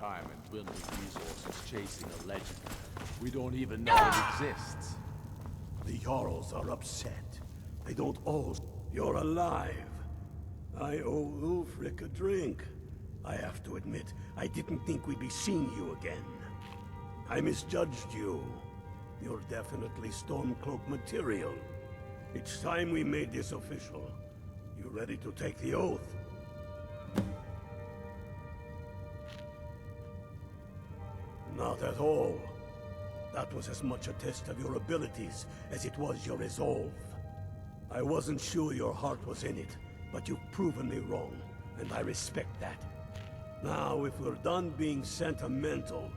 time and dwindling resources chasing a legend. We don't even know it exists. The Jarls are upset. They don't all... You're alive. I owe Ulfric a drink. I have to admit, I didn't think we'd be seeing you again. I misjudged you. You're definitely Stormcloak material. It's time we made this official. You ready to take the oath? Not at all. That was as much a test of your abilities as it was your resolve. I wasn't sure your heart was in it, but you've proven me wrong, and I respect that. Now, if we're done being sentimental,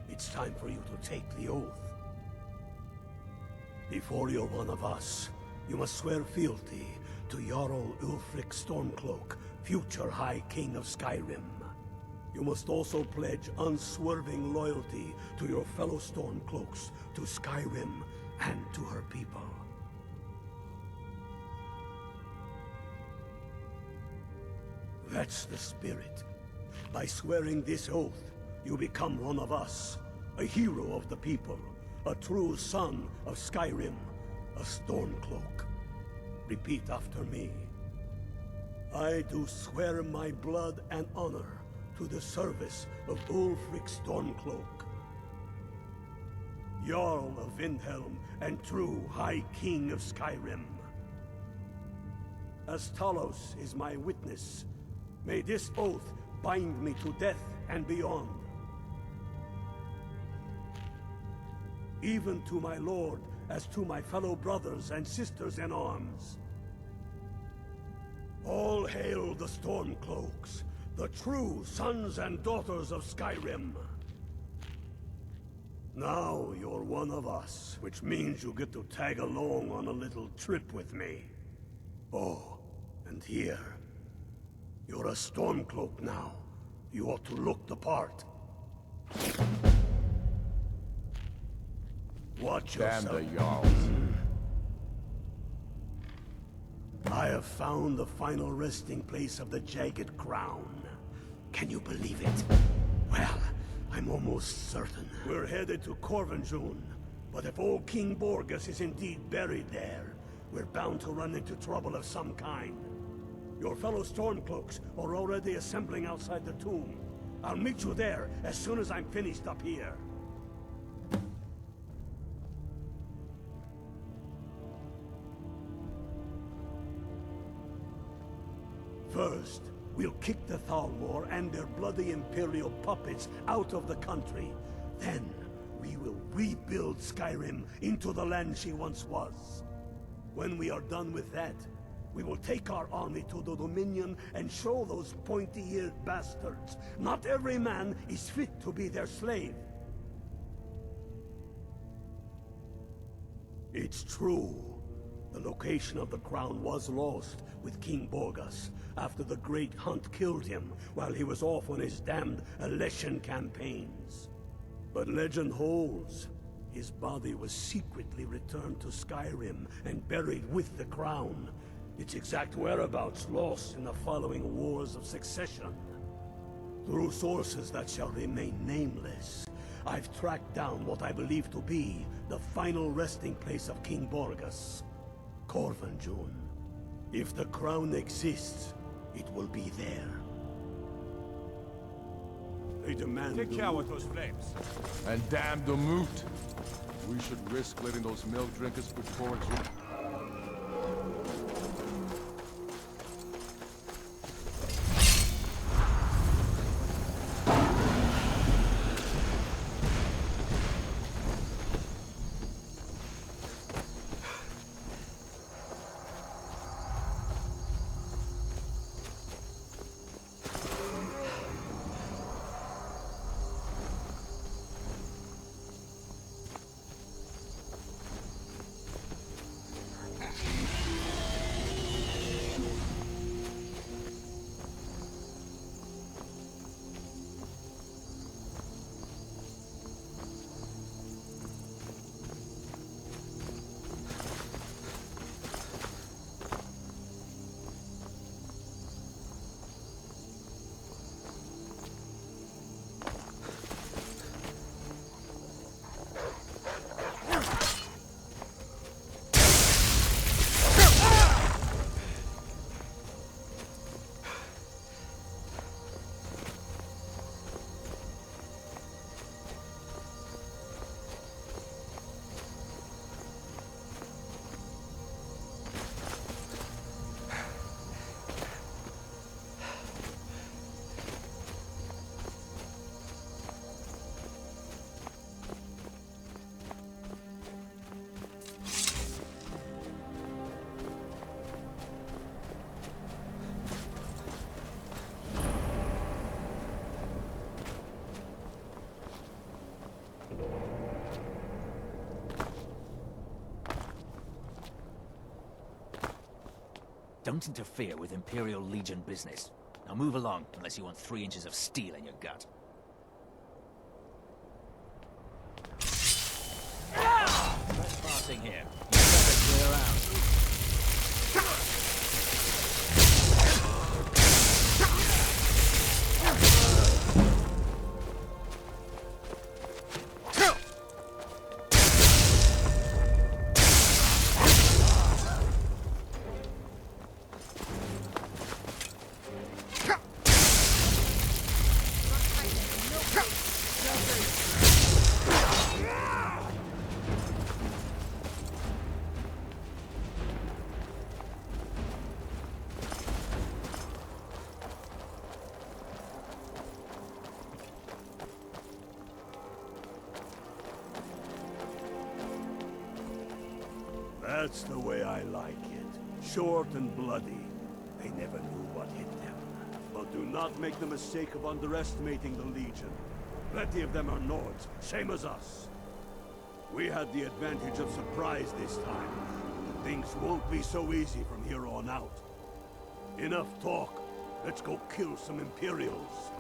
it's time for you to take the oath. Before you're one of us, you must swear fealty to Jarl Ulfric Stormcloak, future High King of Skyrim. You must also pledge unswerving loyalty to your fellow Stormcloaks, to Skyrim, and to her people. That's the spirit. By swearing this oath, you become one of us, a hero of the people, a true son of Skyrim, a Stormcloak. Repeat after me. I do swear my blood and honor to the service of Ulfric Stormcloak, Jarl of Windhelm and true High King of Skyrim. As Talos is my witness, may this oath bind me to death and beyond. Even to my lord, as to my fellow brothers and sisters in arms. All hail the Stormcloaks, the true sons and daughters of Skyrim. Now you're one of us, which means you get to tag along on a little trip with me. Oh, and here. You're a Stormcloak now. You ought to look the part. Watch yourself. Damn the Jarls. I have found the final resting place of the Jagged Crown. Can you believe it? Well, I'm almost certain. We're headed to Corvinjun, but if old King Borgus is indeed buried there, we're bound to run into trouble of some kind. Your fellow Stormcloaks are already assembling outside the tomb. I'll meet you there as soon as I'm finished up here. First, we'll kick the Thalmor and their bloody Imperial puppets out of the country. Then, we will rebuild Skyrim into the land she once was. When we are done with that, we will take our army to the Dominion and show those pointy-eared bastards. Not every man is fit to be their slave. It's true. The location of the crown was lost with King Borgus after the Great Hunt killed him while he was off on his damned Alessian campaigns. But legend holds, his body was secretly returned to Skyrim and buried with the crown. Its exact whereabouts lost in the following Wars of Succession. Through sources that shall remain nameless, I've tracked down what I believe to be the final resting place of King Borgus, Corvinjun. If the crown exists, it will be there. I demand... Take care with those flames. And damn the moot. We should risk letting those milk drinkers put forward you. Don't interfere with Imperial Legion business. Now move along, unless you want 3 inches of steel in your gut. Trespassing here. You better clear out. That's the way I like it. Short and bloody. They never knew what hit them. But do not make the mistake of underestimating the Legion. Plenty of them are Nords, same as us. We had the advantage of surprise this time. Things won't be so easy from here on out. Enough talk. Let's go kill some Imperials.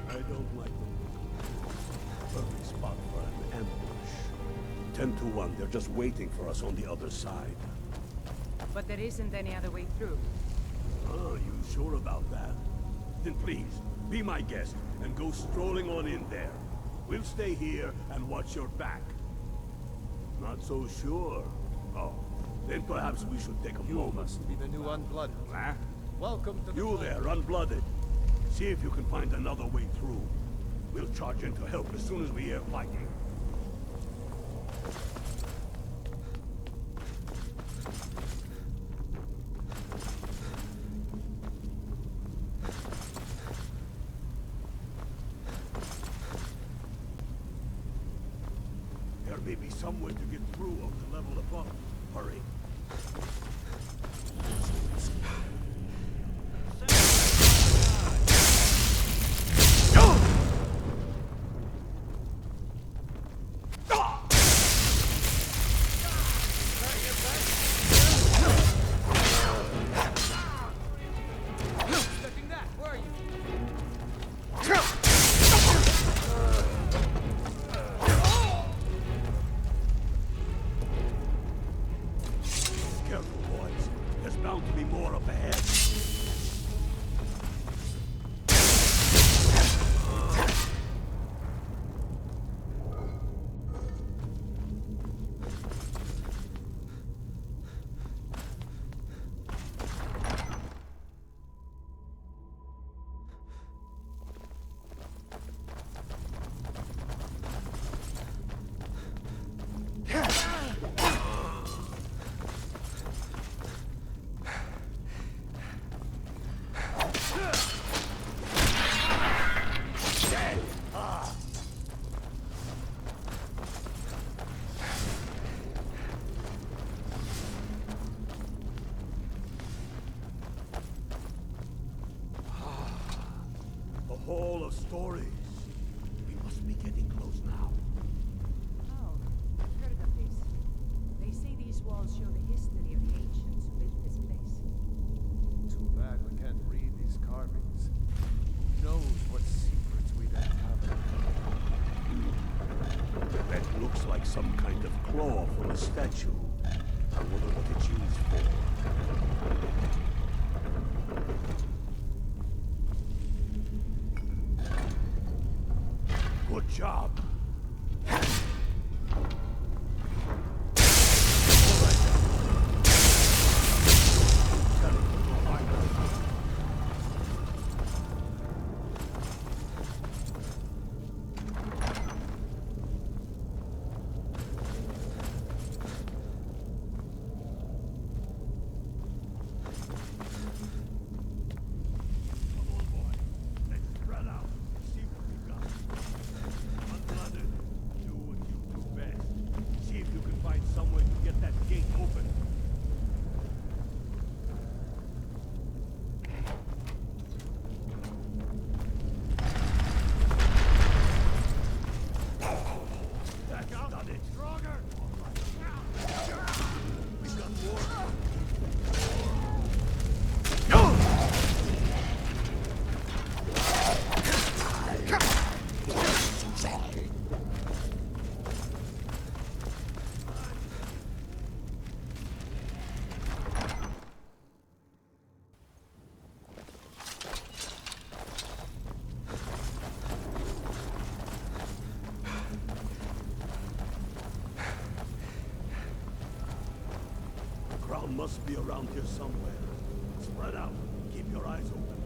I don't like the perfect spot for an ambush. 10 to 1, they're just waiting for us on the other side. But there isn't any other way through. Oh, you sure about that? Then please, be my guest and go strolling on in there. We'll stay here and watch your back. Not so sure. Oh, then perhaps we should take a moment. Must be the new Unblooded. Huh? Welcome to the You there, Unblooded. See if you can find another way through. We'll charge in to help as soon as we hear fighting. There may be some way to get through on the level above. Hurry. Careful, boys. There's bound to be more up ahead. A hall of stories. We must be getting close now. Oh, I've heard of this. kind of claw from a statue. I wonder what it's used for. Good job. Must be around here somewhere. Spread out. Keep your eyes open.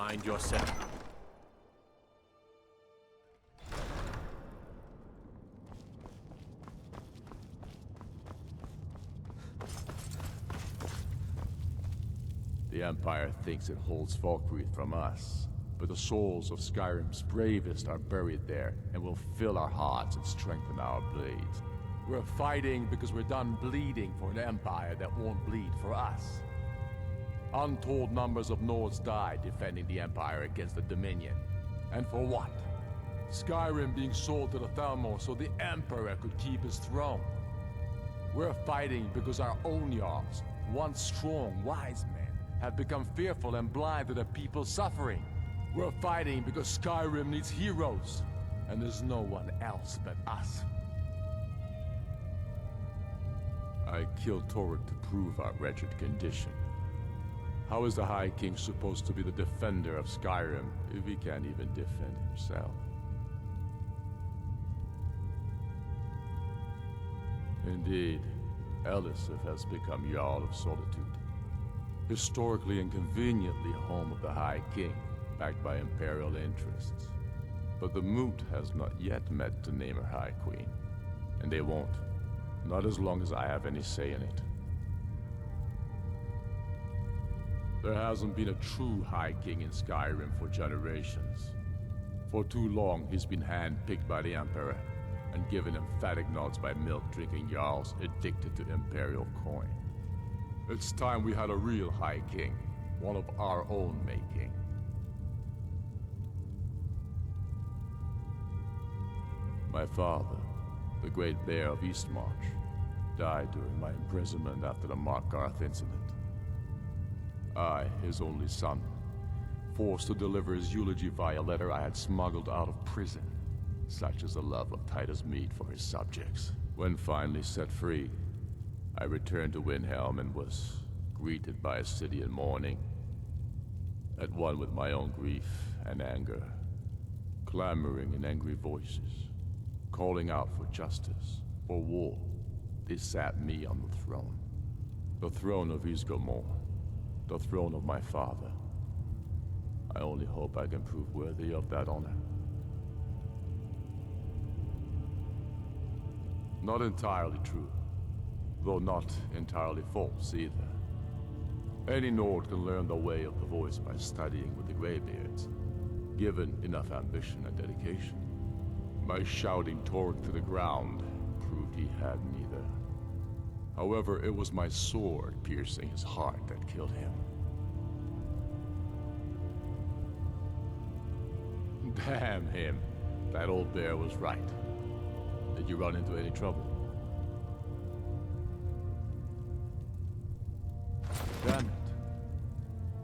Mind yourself. The Empire thinks it holds Valkyrie from us, but the souls of Skyrim's bravest are buried there and will fill our hearts and strengthen our blades. We're fighting because we're done bleeding for an Empire that won't bleed for us. Untold numbers of Nords died defending the Empire against the Dominion. And for what? Skyrim being sold to the Thalmor so the Emperor could keep his throne. We're fighting because our own Jarls, once strong, wise men, have become fearful and blind to the people's suffering. We're fighting because Skyrim needs heroes, and there's no one else but us. I killed Toruk to prove our wretched condition. How is the High King supposed to be the defender of Skyrim if he can't even defend himself? Indeed, Elisif has become Jarl of Solitude. Historically and conveniently home of the High King, backed by Imperial interests. But the Moot has not yet met to name her High Queen. And they won't. Not as long as I have any say in it. There hasn't been a true High King in Skyrim for generations. For too long, he's been hand-picked by the Emperor, and given emphatic nods by milk-drinking Jarls addicted to Imperial coin. It's time we had a real High King, one of our own making. My father, the Great Bear of Eastmarch, died during my imprisonment after the Markarth incident. I, his only son, forced to deliver his eulogy via letter I had smuggled out of prison. Such is the love of Titus meat for his subjects. When finally set free, I returned to Windhelm and was greeted by a city in mourning, at one with my own grief and anger, clamoring in angry voices, calling out for justice, for war. They sat me on the throne of Ysgolmor, the throne of my father. I only hope I can prove worthy of that honor. Not entirely true, though not entirely false either. Any Nord can learn the way of the voice by studying with the Greybeards, given enough ambition and dedication. My shouting Toruk to the ground proved he had neither. However, it was my sword piercing his heart that killed him. Damn him. That old bear was right. Did you run into any trouble? Damn it.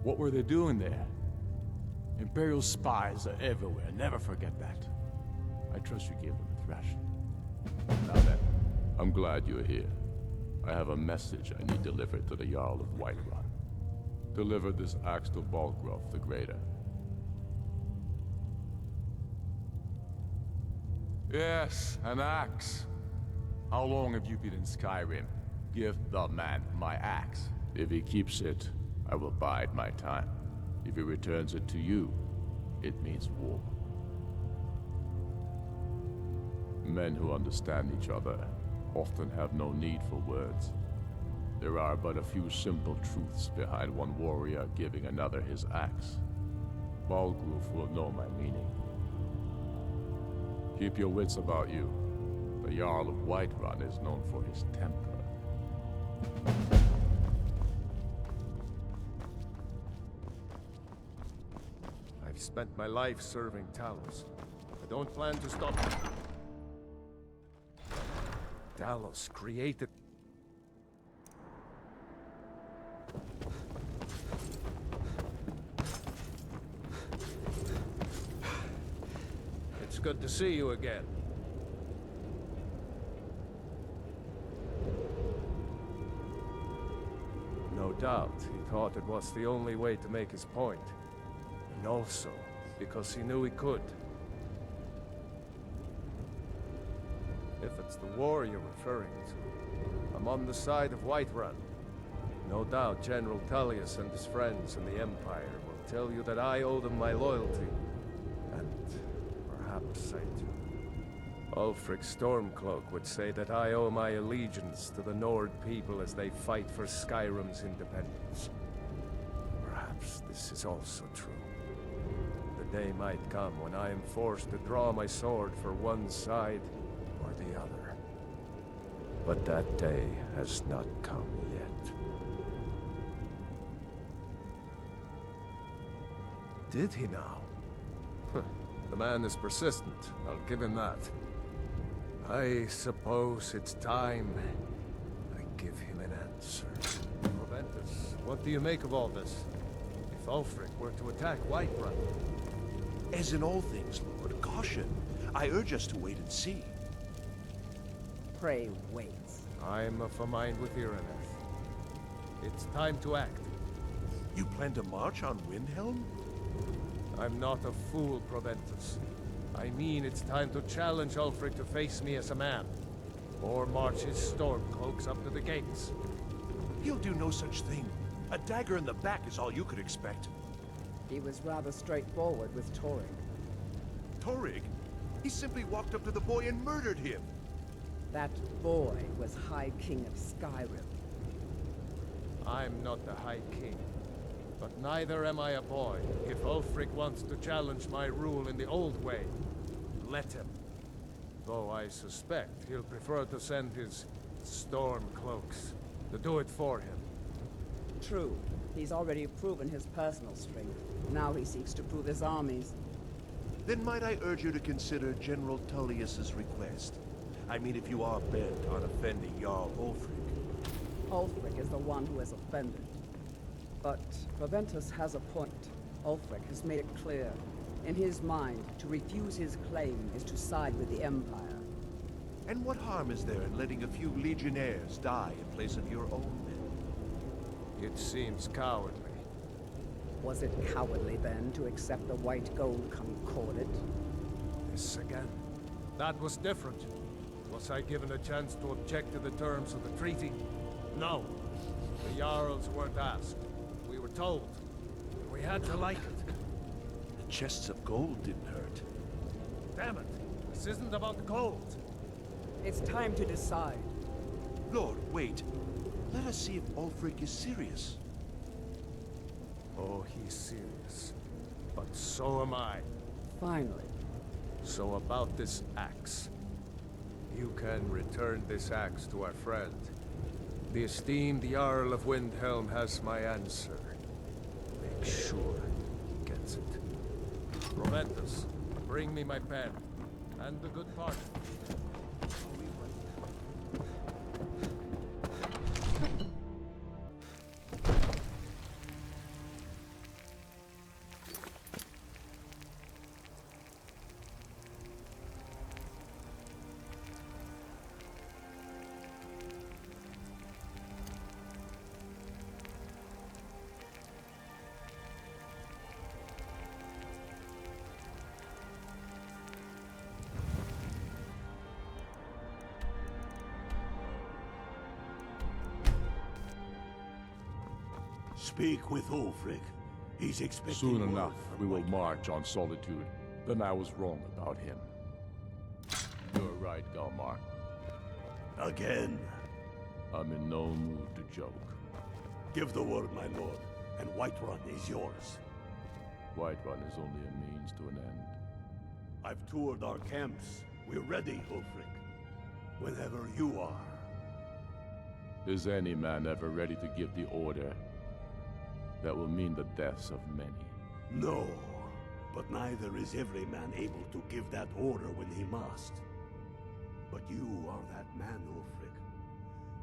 What were they doing there? Imperial spies are everywhere. Never forget that. I trust you gave them a thrashing. Now then, I'm glad you're here. I have a message I need delivered to the Jarl of Whiterun. Deliver this axe to Balgruuf the Greater. Yes, an axe. How long have you been in Skyrim? Give the man my axe. If he keeps it, I will bide my time. If he returns it to you, it means war. Men who understand each other often have no need for words. There are but a few simple truths behind one warrior giving another his axe. Balgruuf will know my meaning. Keep your wits about you. The Jarl of Whiterun is known for his temper. I've spent my life serving Talos. I don't plan to stop. Talos created... It's good to see you again. No doubt, he thought it was the only way to make his point. And also, because he knew he could. If it's the war you're referring to, I'm on the side of Whiterun. No doubt General Tullius and his friends in the Empire will tell you that I owe them my loyalty. And perhaps I do. Ulfric Stormcloak would say that I owe my allegiance to the Nord people as they fight for Skyrim's independence. Perhaps this is also true. The day might come when I am forced to draw my sword for one side or the other. But that day has not come yet. Did he now? The man is persistent, I'll give him that. I suppose it's time I give him an answer. Proventus, what do you make of all this? If Ulfric were to attack Whiterun? As in all things, Lord, caution. I urge us to wait and see. Pray wait. I'm of a mind with Ireneth. It's time to act. You plan to march on Windhelm? I'm not a fool, Proventus. I mean it's time to challenge Ulfric to face me as a man. Or march his Stormcloaks up to the gates. He'll do no such thing. A dagger in the back is all you could expect. He was rather straightforward with Torrig. Torrig? He simply walked up to the boy and murdered him. That boy was High King of Skyrim. I'm not the High King. But neither am I a boy. If Ulfric wants to challenge my rule in the old way, let him. Though I suspect he'll prefer to send his Stormcloaks to do it for him. True. He's already proven his personal strength. Now he seeks to prove his armies. Then might I urge you to consider General Tullius's request? I mean, if you are bent on offending Jarl Ulfric. Ulfric is the one who has offended. But Proventus has a point. Ulfric has made it clear. In his mind, to refuse his claim is to side with the Empire. And what harm is there in letting a few legionnaires die in place of your own men? It seems cowardly. Was it cowardly then to accept the white gold concordate? This again. That was different. Was I given a chance to object to the terms of the treaty? No. The Jarls weren't asked. We were told. We had to like it. The chests of gold didn't hurt. Damn it! This isn't about gold. It's time to decide. Lord, wait. Let us see if Ulfric is serious. Oh, he's serious. But so am I. Finally. So about this axe. You can return this axe to our friend. The esteemed Jarl of Windhelm has my answer. Make sure he gets it. Proventus, bring me my pen. And the good part. Speak with Ulfric. He's expecting Soon word enough, from we will White- march on Solitude. Then I was wrong about him. You're right, Galmark. Again. I'm in no mood to joke. Give the word, my lord, and Whiterun is yours. Whiterun is only a means to an end. I've toured our camps. We're ready, Ulfric. Whenever you are. Is any man ever ready to give the order that will mean the deaths of many? No, but neither is every man able to give that order when he must. But you are that man, Ulfric.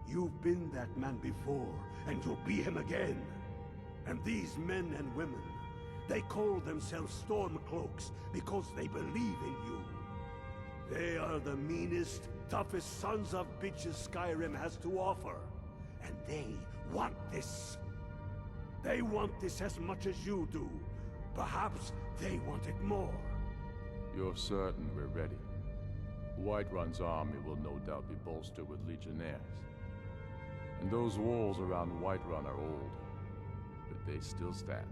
You've been that man before, and you'll be him again. And these men and women, they call themselves Stormcloaks because they believe in you. They are the meanest, toughest sons of bitches Skyrim has to offer. And they want this. They want this as much as you do. Perhaps they want it more. You're certain we're ready? Whiterun's army will no doubt be bolstered with legionnaires. And those walls around Whiterun are old, but they still stand.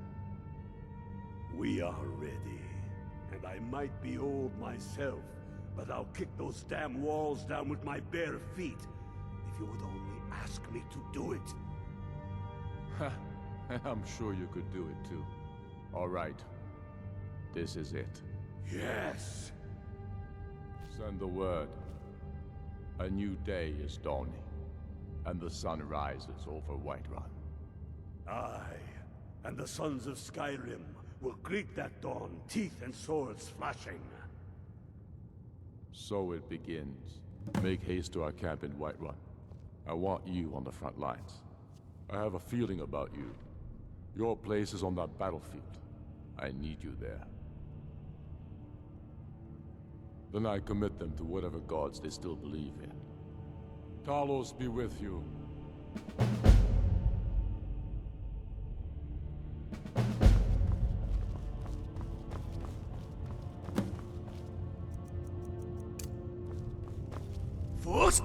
We are ready. And I might be old myself, but I'll kick those damn walls down with my bare feet. If you would only ask me to do it. I'm sure you could do it too. All right. This is it. Yes! Send the word. A new day is dawning, and the sun rises over Whiterun. Aye, and the sons of Skyrim will greet that dawn, teeth and swords flashing. So it begins. Make haste to our camp in Whiterun. I want you on the front lines. I have a feeling about you. Your place is on that battlefield. I need you there. Then I commit them to whatever gods they still believe in. Talos be with you. Fus!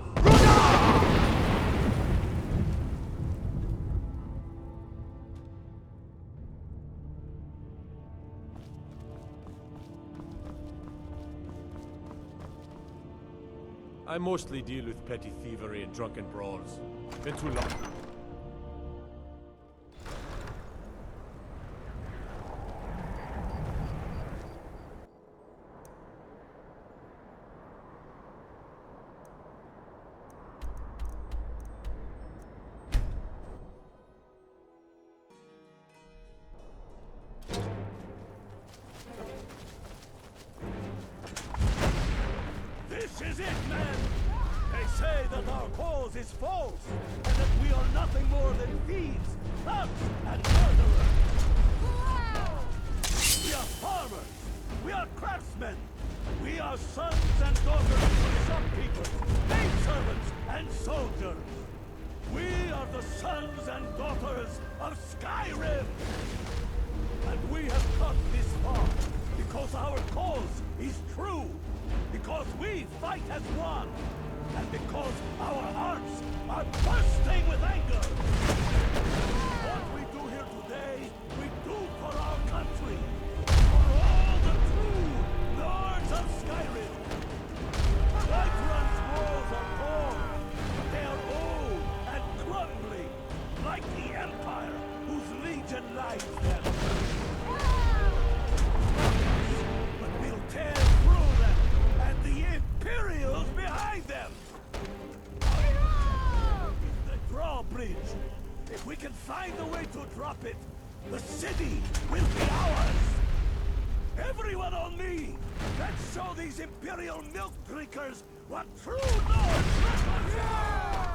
I mostly deal with petty thievery and drunken brawls. Been too long. This is it, man! They say that our cause is false, and that we are nothing more than thieves, thugs, and murderers! We are farmers! We are craftsmen! We are sons and daughters of shopkeepers, maidservants, and soldiers! We are the sons and daughters of Skyrim! And we have come this far because our cause is true! Because we fight as one! And because our hearts are bursting with anger! What we do here today, we do for our country! For all the true lords of Skyrim! Whiterun's walls are tall, but they are old and crumbling, like the Empire whose legion lies there. But we'll tear through them, and the Imperials behind them! The drawbridge! If we can find a way to drop it, the city will be ours! Everyone on me! Let's show these Imperial milk drinkers what true Nords represent!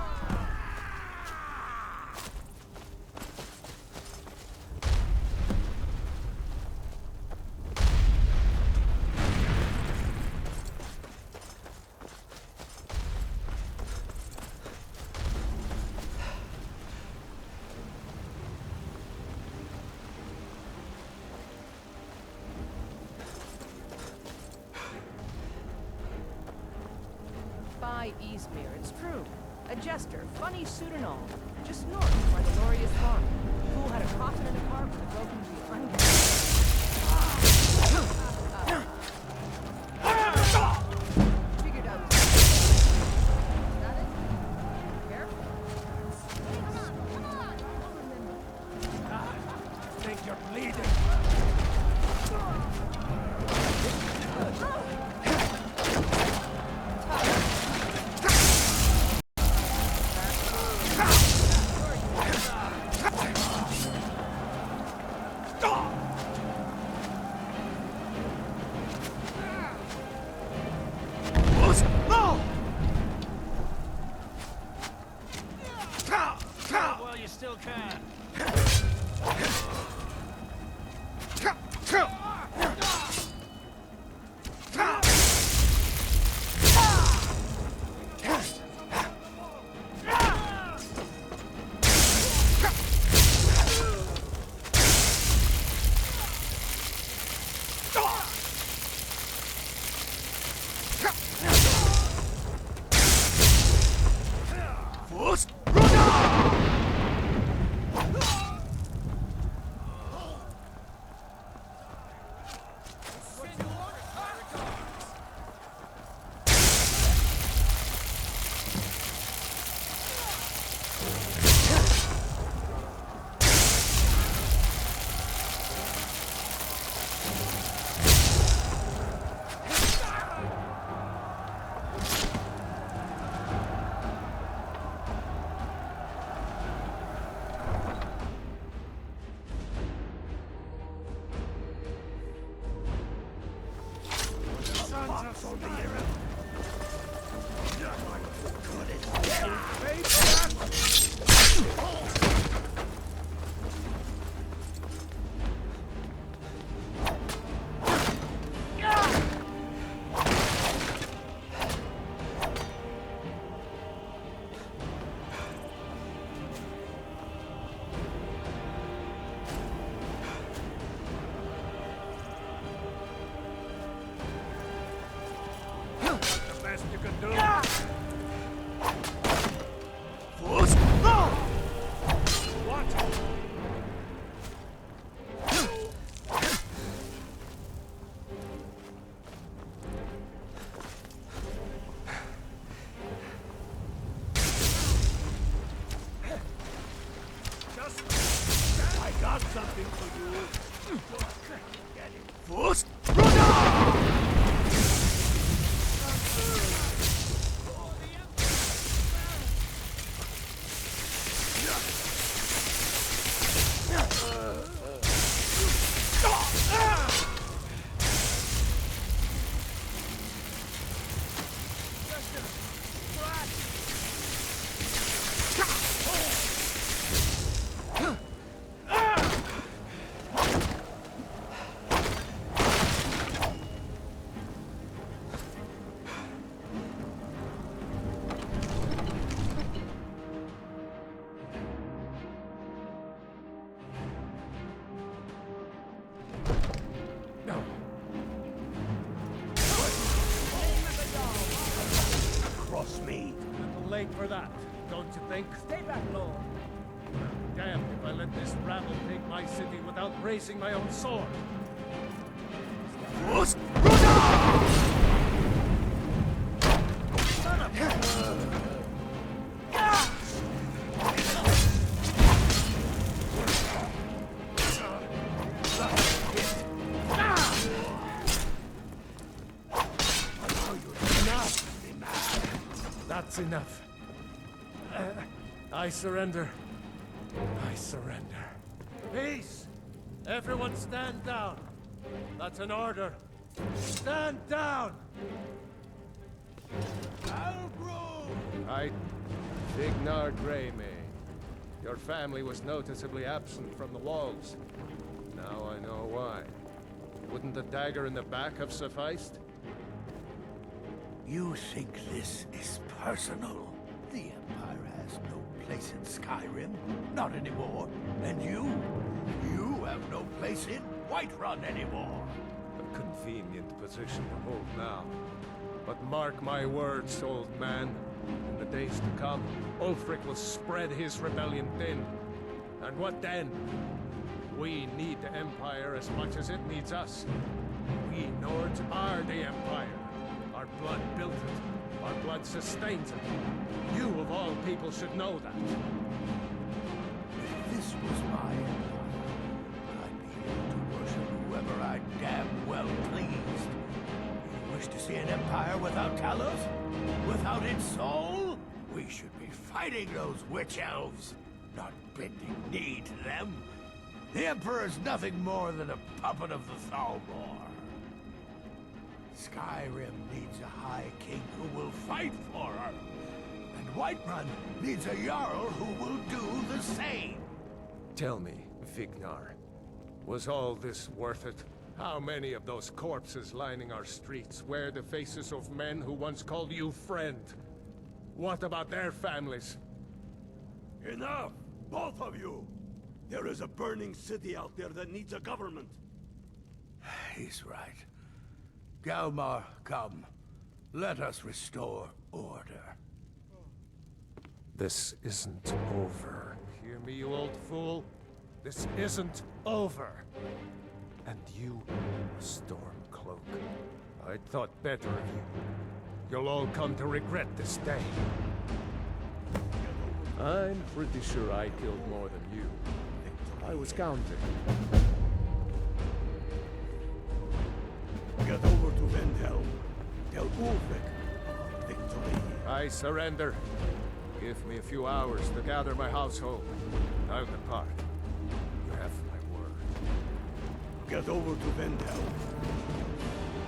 By Eastmere, it's true. A jester, funny suit and all. Just north by the Glorious Farm. Fool had a coffin in a cart with a broken behind Figured out. Is that it? Careful. Come on! I think you're bleeding! Well, you still can. something for you. Get it. First, Cross me. A little late for that, don't you think? Stay back, Lord. Damn if I let this rabble take my city without raising my own sword. first, That's enough. I surrender. I surrender. Peace! Everyone stand down. That's an order. Stand down! I... Vignar Greymane. Your family was noticeably absent from the walls. Now I know why. Wouldn't the dagger in the back have sufficed? You think this is personal? The Empire has no place in Skyrim. Not anymore. And you have no place in Whiterun anymore. A convenient position to hold now. But mark my words, old man. In the days to come, Ulfric will spread his rebellion thin. And what then? We need the Empire as much as it needs us. We Nords are the Empire. Our blood built it. Our blood sustains it. You, of all people, should know that. If this was my empire, I'd be able to worship whoever I damn well pleased. You wish to see an empire without Talos? Without its soul? We should be fighting those witch elves, not bending knee to them. The Emperor's nothing more than a puppet of the Thalmor. Skyrim needs a High King who will fight for her. And Whiterun needs a Jarl who will do the same. Tell me, Vignar, was all this worth it? How many of those corpses lining our streets wear the faces of men who once called you friend? What about their families? Enough! Both of you! There is a burning city out there that needs a government. He's right. Galmar, come. Let us restore order. This isn't over. Hear me, you old fool? This isn't over. And you, Stormcloak, I thought better of you. You'll all come to regret this day. I'm pretty sure I killed more than you. I was counting. Get over to Vendhelm. Tell Ulfric. Victory. I surrender. Give me a few hours to gather my household. I'll depart. You have my word. Get over to Vendhelm.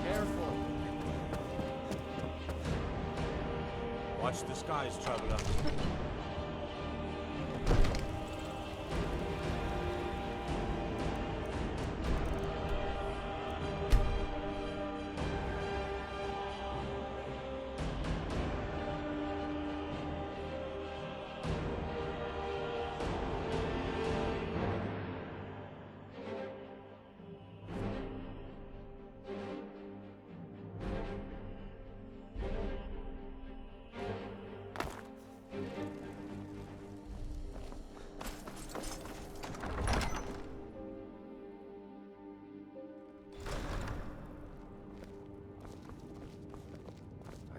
Careful. Watch the skies, traveler.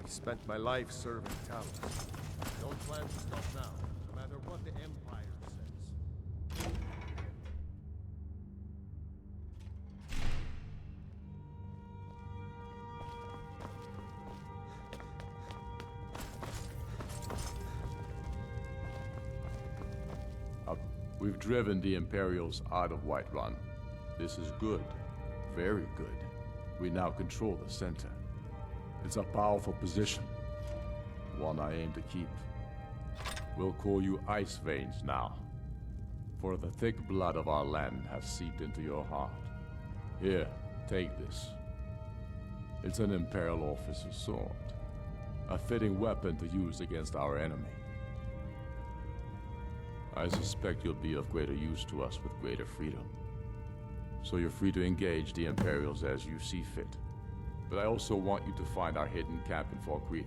I've spent my life serving Talos. I don't plan to stop now, no matter what the Empire says. We've driven the Imperials out of Whiterun. This is good. Very good. We now control the center. It's a powerful position. One I aim to keep. We'll call you Ice Veins now. For the thick blood of our land has seeped into your heart. Here, take this. It's an Imperial officer's sword. A fitting weapon to use against our enemy. I suspect you'll be of greater use to us with greater freedom. So you're free to engage the Imperials as you see fit. But I also want you to find our hidden camp in Falkreath.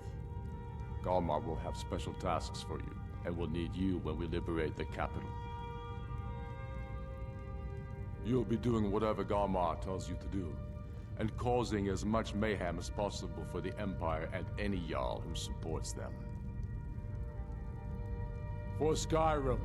Galmar will have special tasks for you, and will need you when we liberate the capital. You'll be doing whatever Galmar tells you to do, and causing as much mayhem as possible for the Empire and any Jarl who supports them. For Skyrim!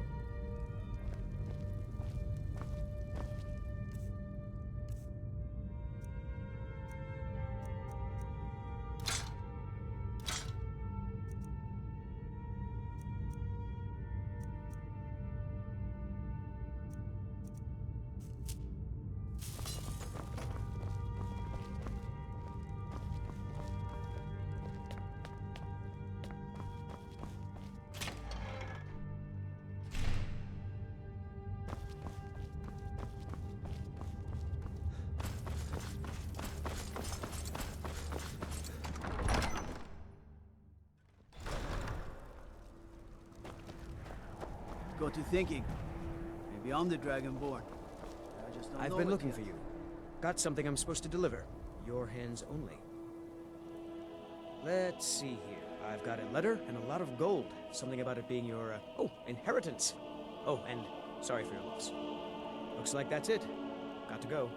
Got to thinking. Maybe I'm the Dragonborn. I just don't know I've been it looking yet. for you. Got something I'm supposed to deliver. Your hands only. Let's see here. I've got a letter and a lot of gold. Something about it being your, inheritance. Oh, and sorry for your loss. Looks like that's it. Got to go.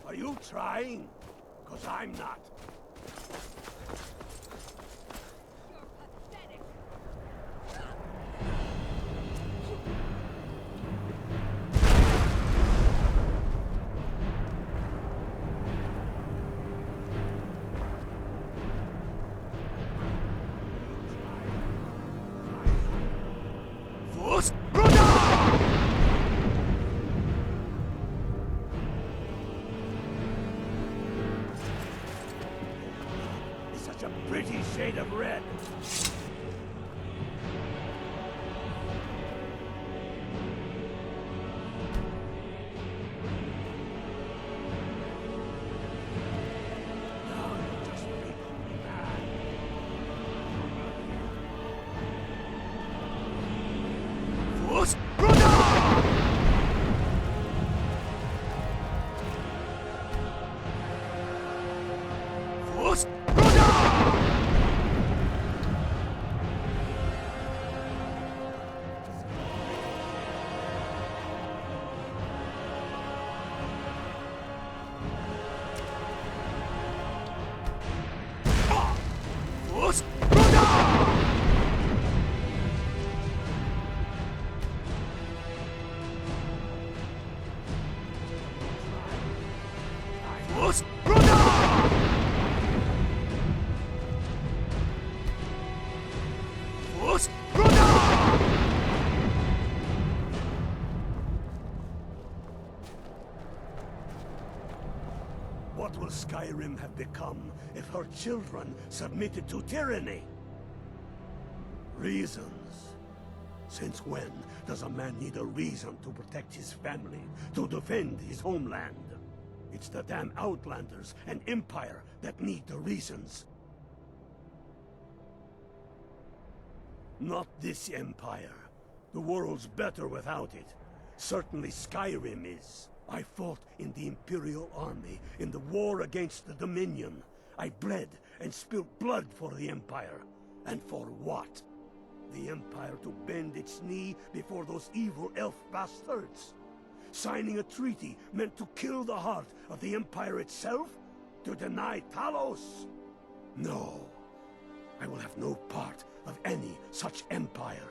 Are you trying? 'Cause I'm not. Such a pretty shade of red. Skyrim have become if her children submitted to tyranny? Reasons. Since when does a man need a reason to protect his family, to defend his homeland? It's the damn Outlanders and Empire that need the reasons. Not this Empire. The world's better without it. Certainly Skyrim is. I fought in the Imperial Army in the war against the Dominion. I bled and spilled blood for the Empire. And for what? The Empire to bend its knee before those evil elf bastards? Signing a treaty meant to kill the heart of the Empire itself? To deny Talos? No. I will have no part of any such empire.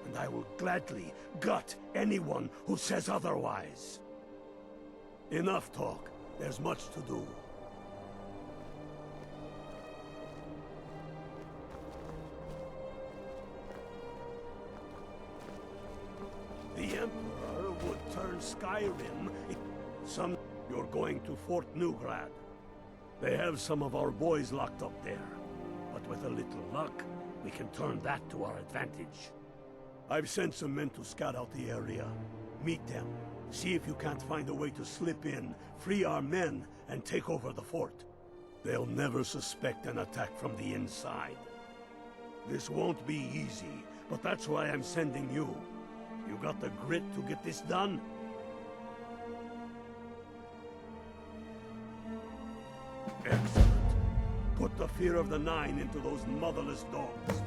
And I will gladly gut anyone who says otherwise. Enough talk. There's much to do. The Emperor would turn Skyrim. You're going to Fort Newgrad. They have some of our boys locked up there. But with a little luck, we can turn that to our advantage. I've sent some men to scout out the area. Meet them. See if you can't find a way to slip in, free our men, and take over the fort. They'll never suspect an attack from the inside. This won't be easy, but that's why I'm sending you. You got the grit to get this done? Excellent. Put the fear of the Nine into those motherless dogs.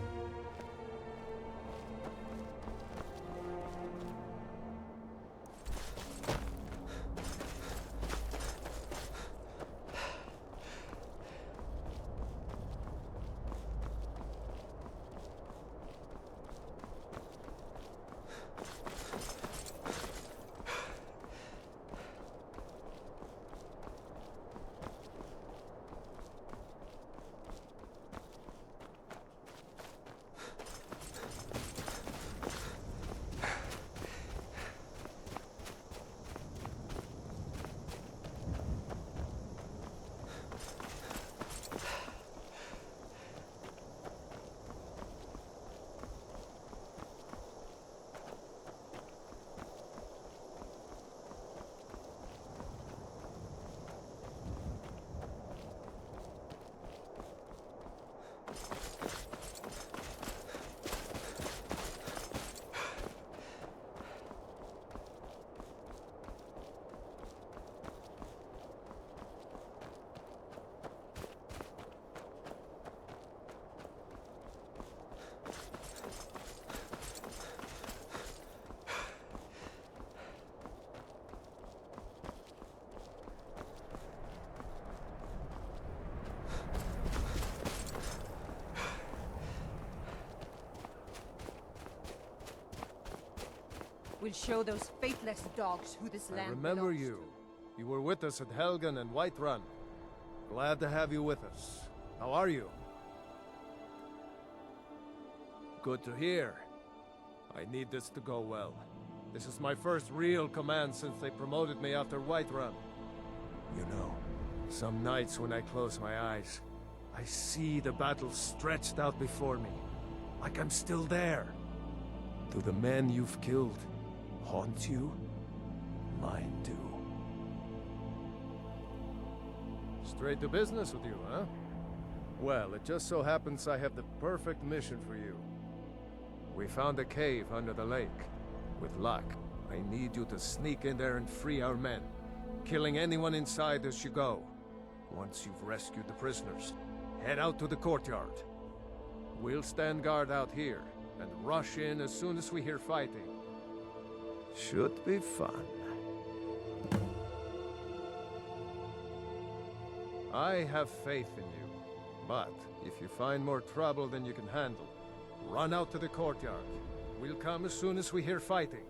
We'll show those faithless dogs who this land I remember belongs you. You were with us at Helgen and Whiterun. Glad to have you with us. How are you? Good to hear. I need this to go well. This is my first real command since they promoted me after Whiterun. You know, some nights when I close my eyes, I see the battle stretched out before me, like I'm still there. Do the men you've killed haunt you? Mine do. Straight to business with you, huh? Well, it just so happens I have the perfect mission for you. We found a cave under the lake. With luck, I need you to sneak in there and free our men, killing anyone inside as you go. Once you've rescued the prisoners, head out to the courtyard. We'll stand guard out here and rush in as soon as we hear fighting. Should be fun. I have faith in you, but if you find more trouble than you can handle, run out to the courtyard. We'll come as soon as we hear fighting.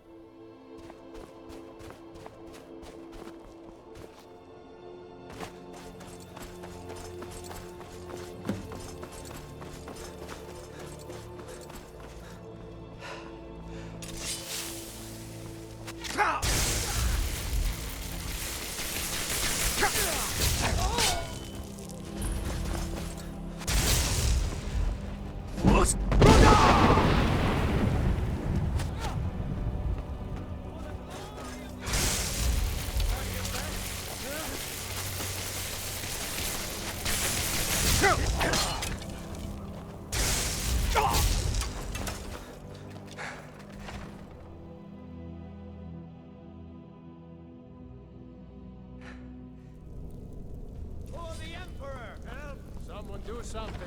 Do something.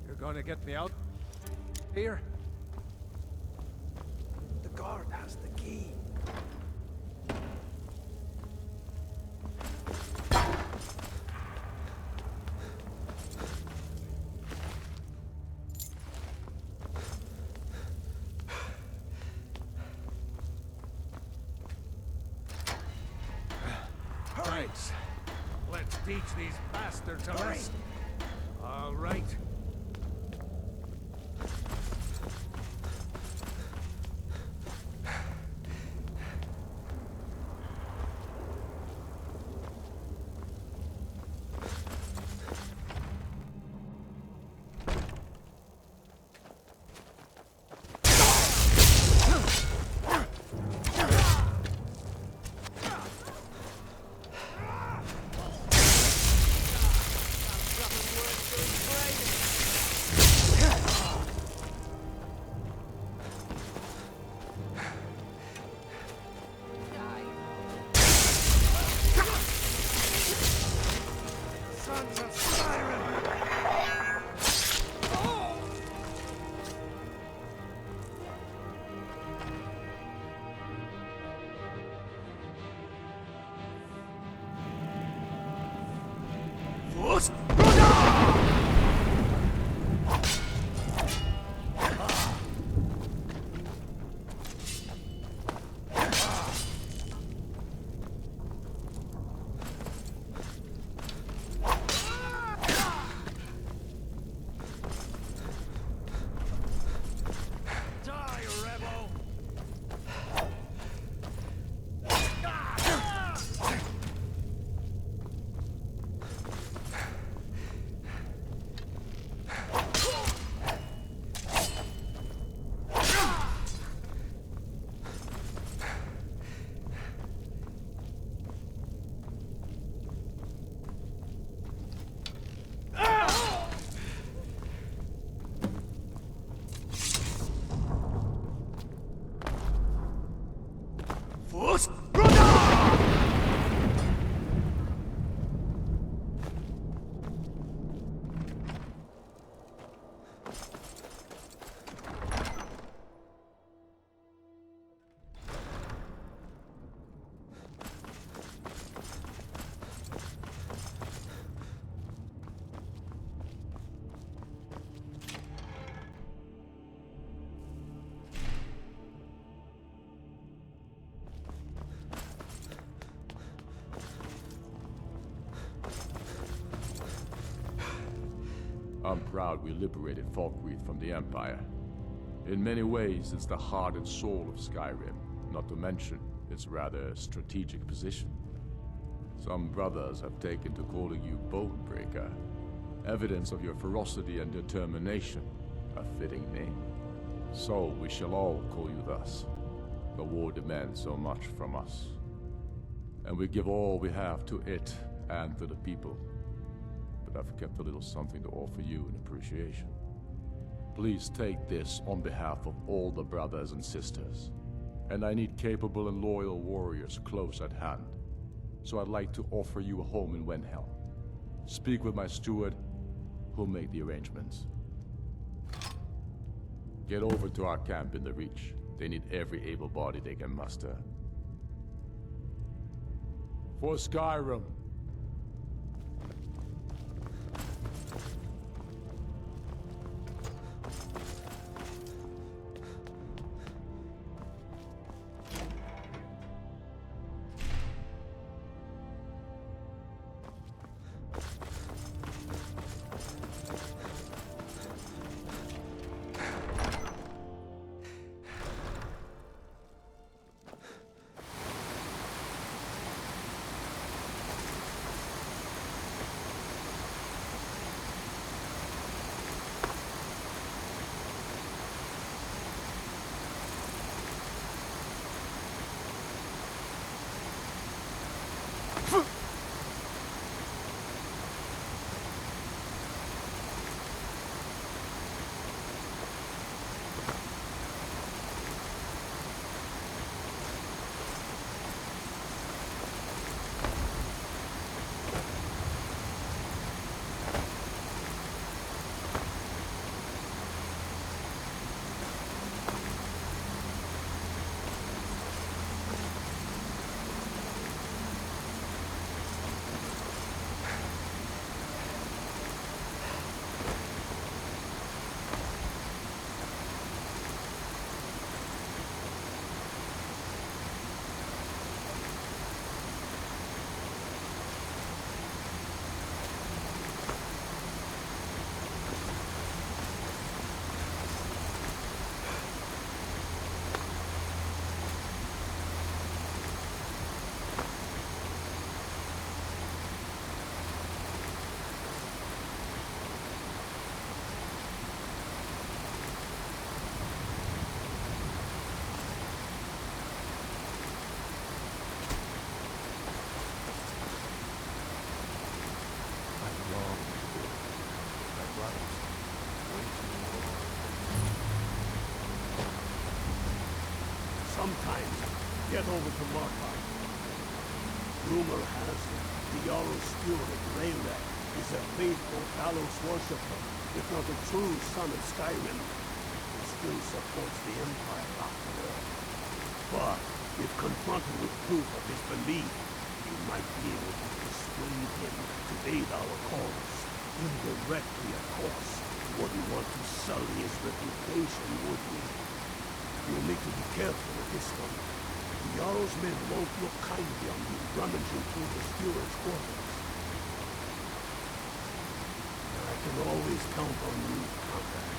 You're going to get me out here? The guard has the key. Thanks. Let's teach these bastards a lesson. All right. Sons of Skyrim! Die, rebel! I'm proud we liberated Falkreath from the Empire. In many ways, it's the heart and soul of Skyrim, not to mention its rather strategic position. Some brothers have taken to calling you Bonebreaker, evidence of your ferocity and determination, a fitting name. So we shall all call you thus. The war demands so much from us, and we give all we have to it and to the people. But I've kept a little something to offer you in appreciation. Please take this on behalf of all the brothers and sisters. And I need capable and loyal warriors close at hand. So I'd like to offer you a home in Wenhelm. Speak with my steward, who'll make the arrangements. Get over to our camp in the Reach. They need every able body they can muster. For Skyrim! get over to Markov? Rumor has it the Jarl's steward, Raylek, is a faithful Talos worshipper, if not a true son of Skyrim. He still supports the Empire after all. But if confronted with proof of his belief, you might be able to persuade him to aid our cause. Indirectly, of course. Wouldn't want to sully his reputation, would we? You'll need to be careful with this one. The Jarl's men won't look kindly on you rummaging through the steward's quarters. I can always count on you, Conrad.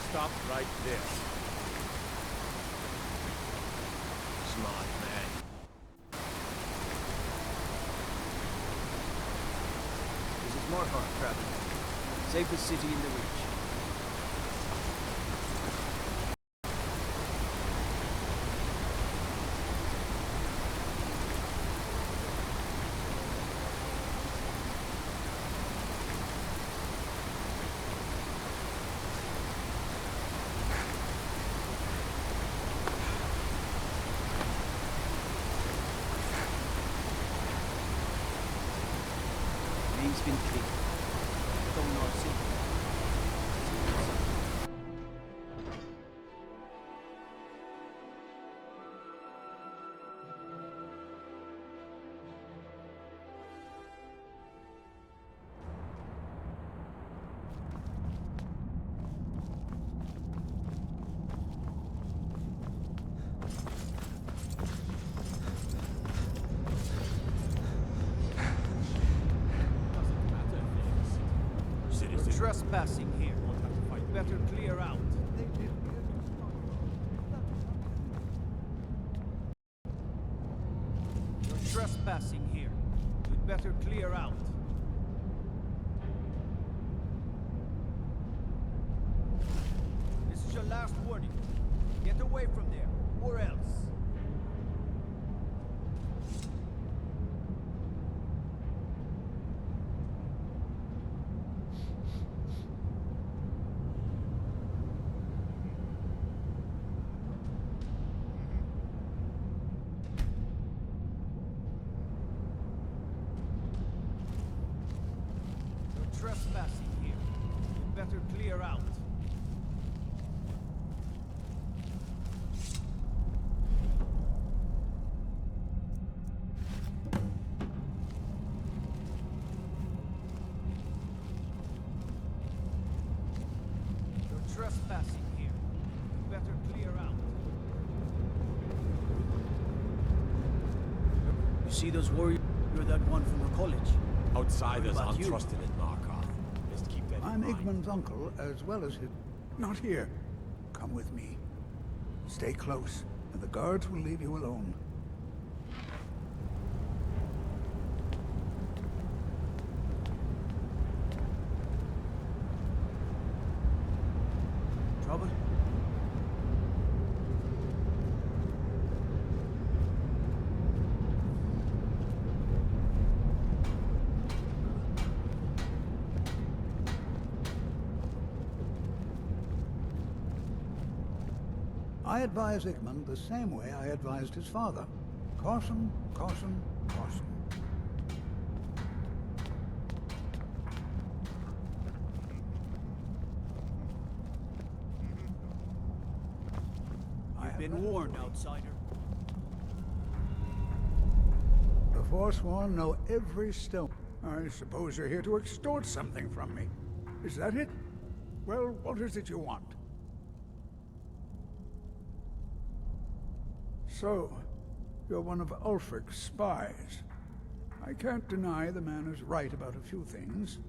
Stop right there. Smart man. This is Markov, traveler. Safest city in the Reach. Name's been cleared. Don't know city. Trespassing here. Better clear out. You're trespassing here. You'd better clear out. This is your last warning. Get away from there, or else. Trespassing here. You'd better clear out. You're trespassing here. You'd better clear out. You see those warriors? You're that one from the college. Outsiders aren't trusted in Markov. Just keep that in I'm mind. Igmund's uncle, as well as his... Not here. Come with me. Stay close, and the guards will leave you alone. Trouble? I advise Igmund the same way I advised his father. Caution, caution, caution. You've been warned, outsider. The Forsworn know every stone. I suppose you're here to extort something from me. Is that it? Well, what is it you want? So, you're one of Ulfric's spies. I can't deny the man is right about a few things,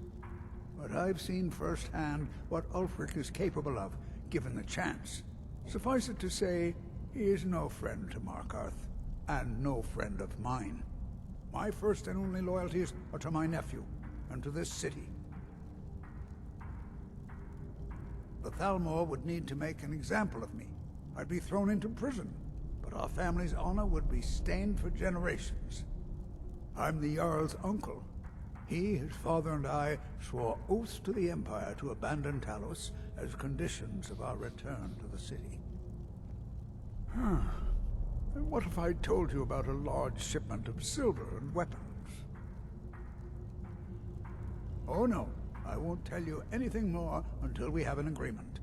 but I've seen firsthand what Ulfric is capable of, given the chance. Suffice it to say, he is no friend to Markarth, and no friend of mine. My first and only loyalties are to my nephew, and to this city. The Thalmor would need to make an example of me. I'd be thrown into prison, but our family's honor would be stained for generations. I'm the Jarl's uncle. He, his father, and I swore oaths to the Empire to abandon Talos as conditions of our return to the city. And what if I told you about a large shipment of silver and weapons? Oh no, I won't tell you anything more until we have an agreement.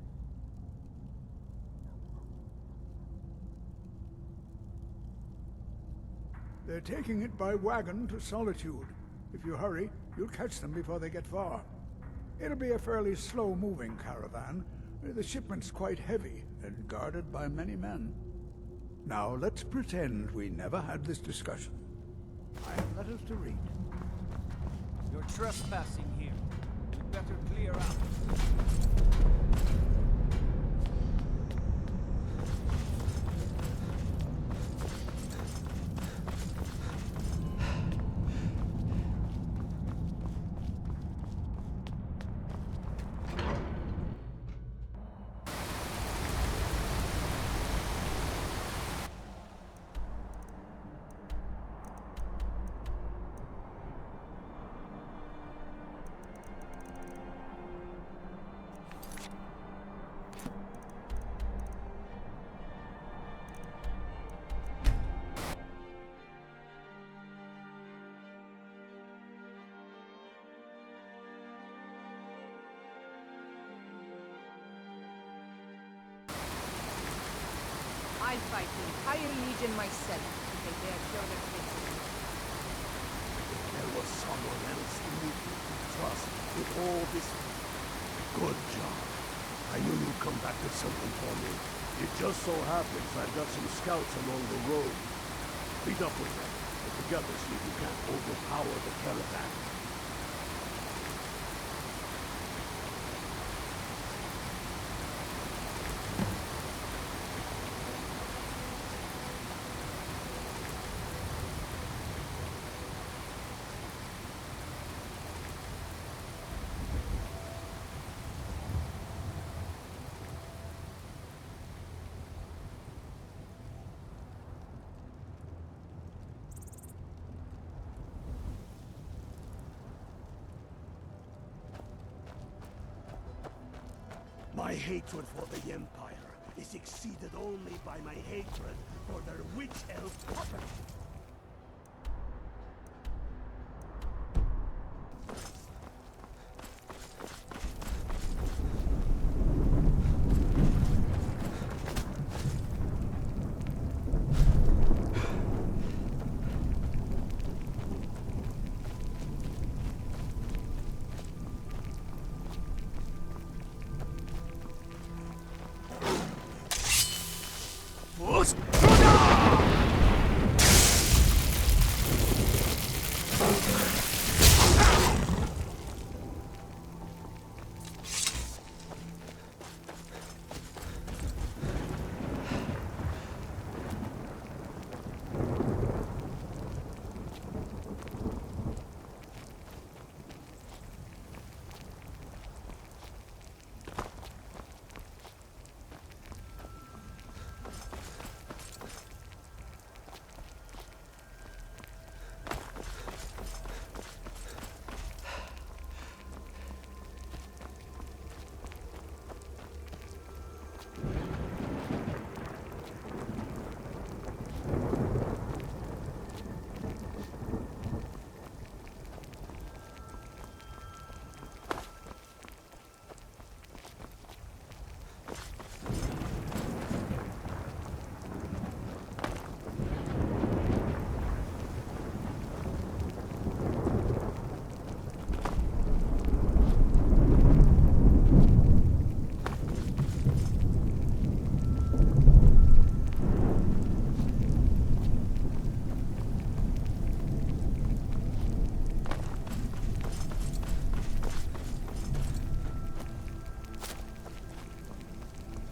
They're taking it by wagon to Solitude. If you hurry, you'll catch them before they get far. It'll be a fairly slow-moving caravan. The shipment's quite heavy and guarded by many men. Now, let's pretend we never had this discussion. I have letters to read. You're trespassing here. You'd better clear out. I'd fight the entire Legion myself if they dare show their faces. There was someone else who you could trust with all this. Good job. I knew you'd come back with something for me. It just so happens I've got some scouts along the road. Meet up with them, but together see if you can't overpower the caravan. My hatred for the Empire is exceeded only by my hatred for their witch elf puppet.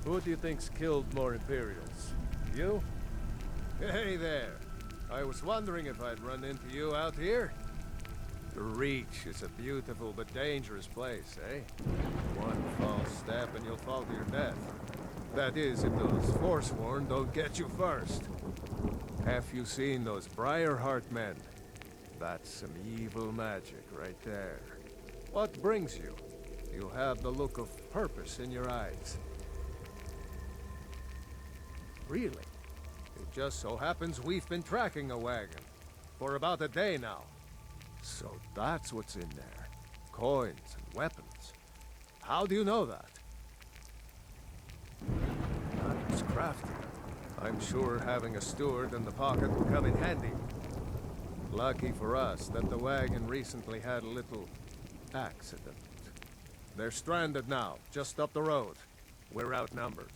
Who do you think's killed more Imperials? You? Hey there. I was wondering if I'd run into you out here. The Reach is a beautiful but dangerous place, eh? One false step and you'll fall to your death. That is, if those Forsworn don't get you first. Have you seen those Briarheart men? That's some evil magic right there. What brings you? You have the look of purpose in your eyes. Really? It just so happens we've been tracking a wagon for about a day now. So that's what's in there. Coins and weapons. How do you know that? It's crafty. I'm sure having a steward in the pocket will come in handy. Lucky for us that the wagon recently had a little accident. They're stranded now, just up the road. We're outnumbered.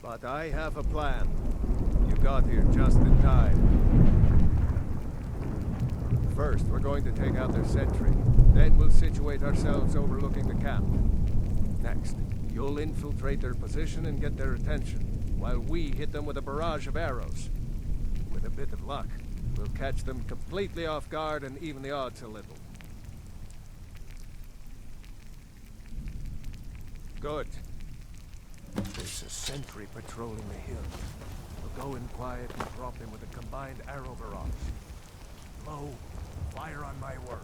But I have a plan. You got here just in time. First, we're going to take out their sentry. Then we'll situate ourselves overlooking the camp. Next, you'll infiltrate their position and get their attention, while we hit them with a barrage of arrows. With a bit of luck, we'll catch them completely off guard and even the odds a little. Good. There's a sentry patrolling the hill. We'll go in quiet and drop him with a combined arrow barrage. Low, fire on my word.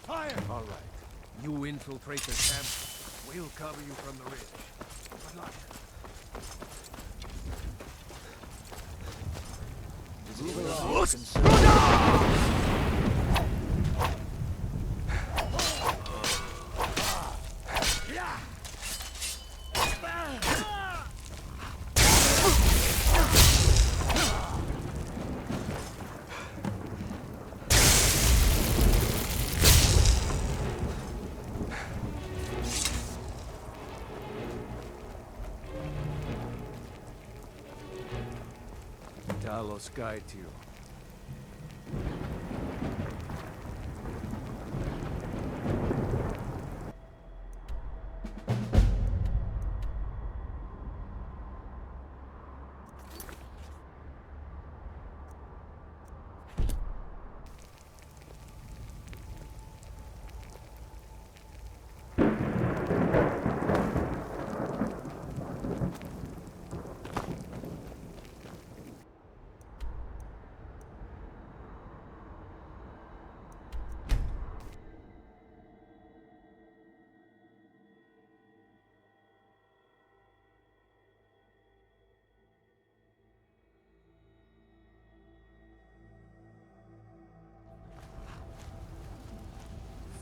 Fire! All right. You infiltrate the camp. We'll cover you from the ridge. Good luck. Talos guide you.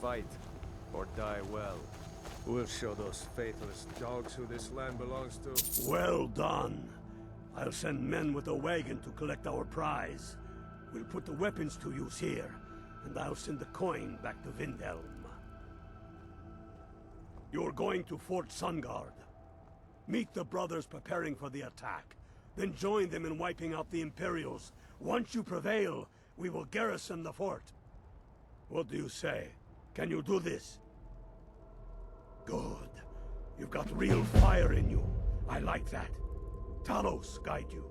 Fight, or die well. We'll show those faithless dogs who this land belongs to. Well done. I'll send men with a wagon to collect our prize. We'll put the weapons to use here, and I'll send the coin back to Vindhelm. You're going to Fort Sungard. Meet the brothers preparing for the attack. Then join them in wiping out the Imperials. Once you prevail, we will garrison the fort. What do you say? Can you do this? Good. You've got real fire in you. I like that. Talos guide you.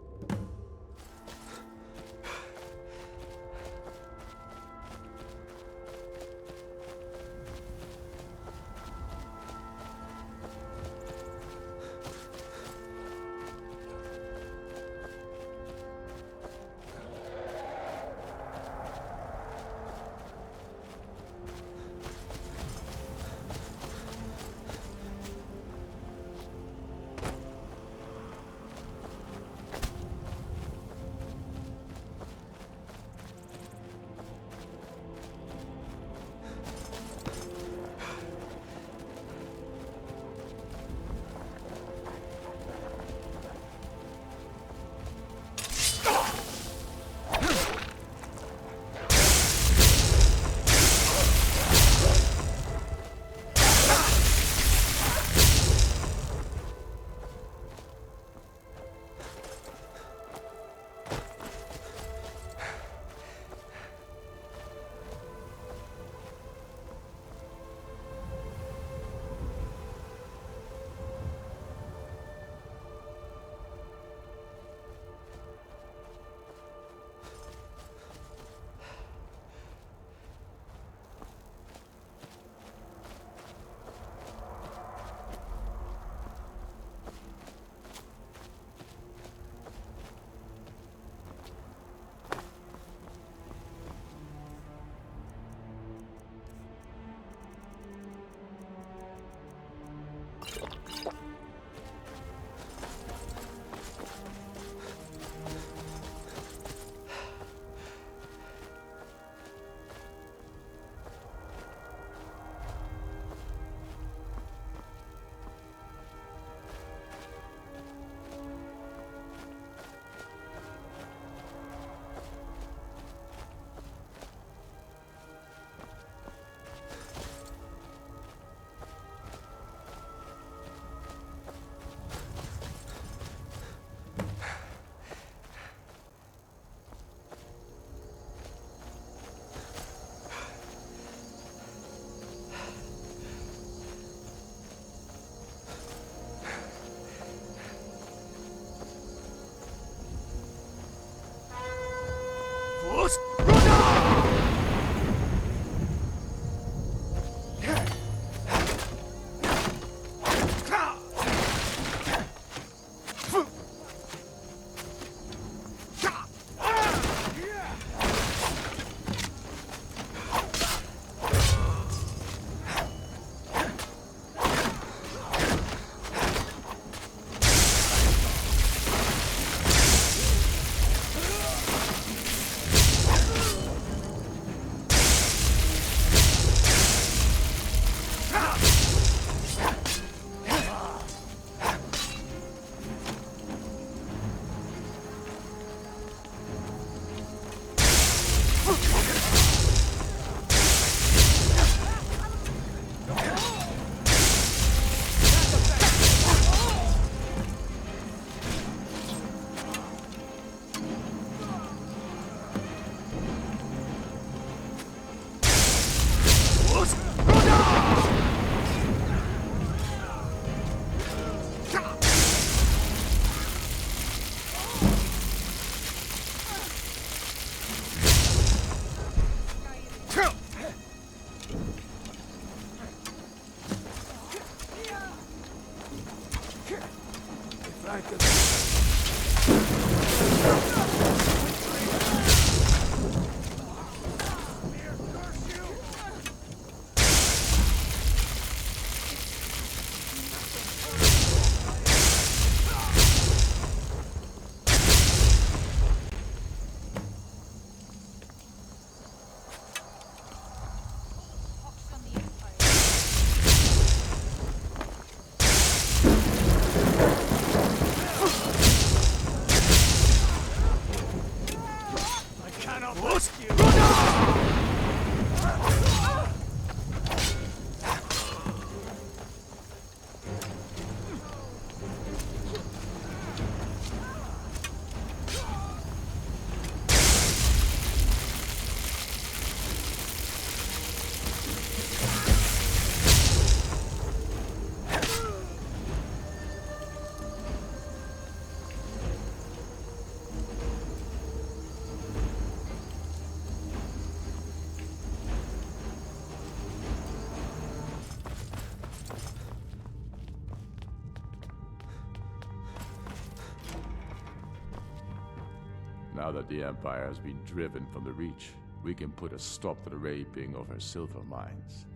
Now that the Empire has been driven from the Reach, we can put a stop to the raping of her silver mines.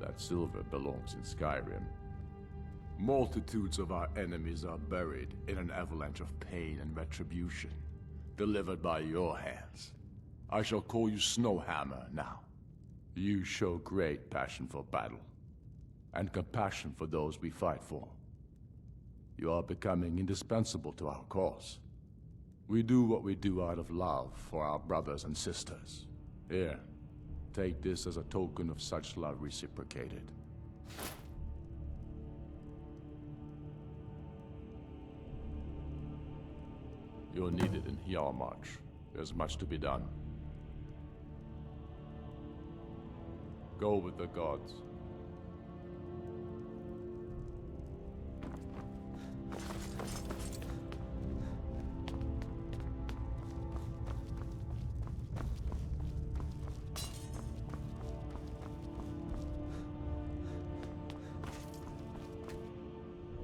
That silver belongs in Skyrim. Multitudes of our enemies are buried in an avalanche of pain and retribution, delivered by your hands. I shall call you Snowhammer now. You show great passion for battle, and compassion for those we fight for. You are becoming indispensable to our cause. We do what we do out of love for our brothers and sisters. Here, take this as a token of such love reciprocated. You're needed in Hjalmarch. There's much to be done. Go with the gods.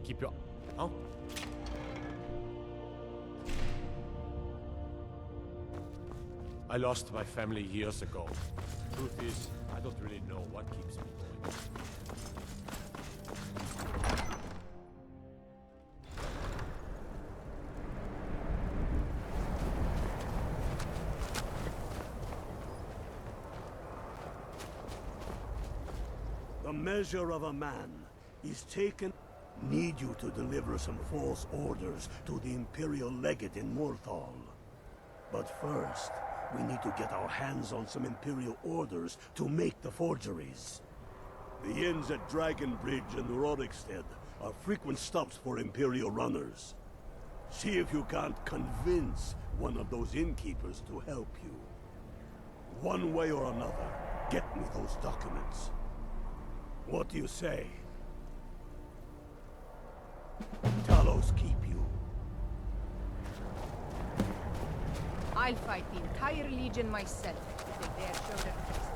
Keep your... Oh? I lost my family years ago. Truth is, I don't really know what keeps me going. The measure of a man is taken. Need you to deliver some false orders to the Imperial Legate in Morthal. But first, we need to get our hands on some Imperial orders to make the forgeries. The inns at Dragon Bridge and Rorikstead are frequent stops for Imperial runners. See if you can't convince one of those innkeepers to help you. One way or another, get me those documents. What do you say? Talos keep you. I'll fight the entire Legion myself if they dare show their faces.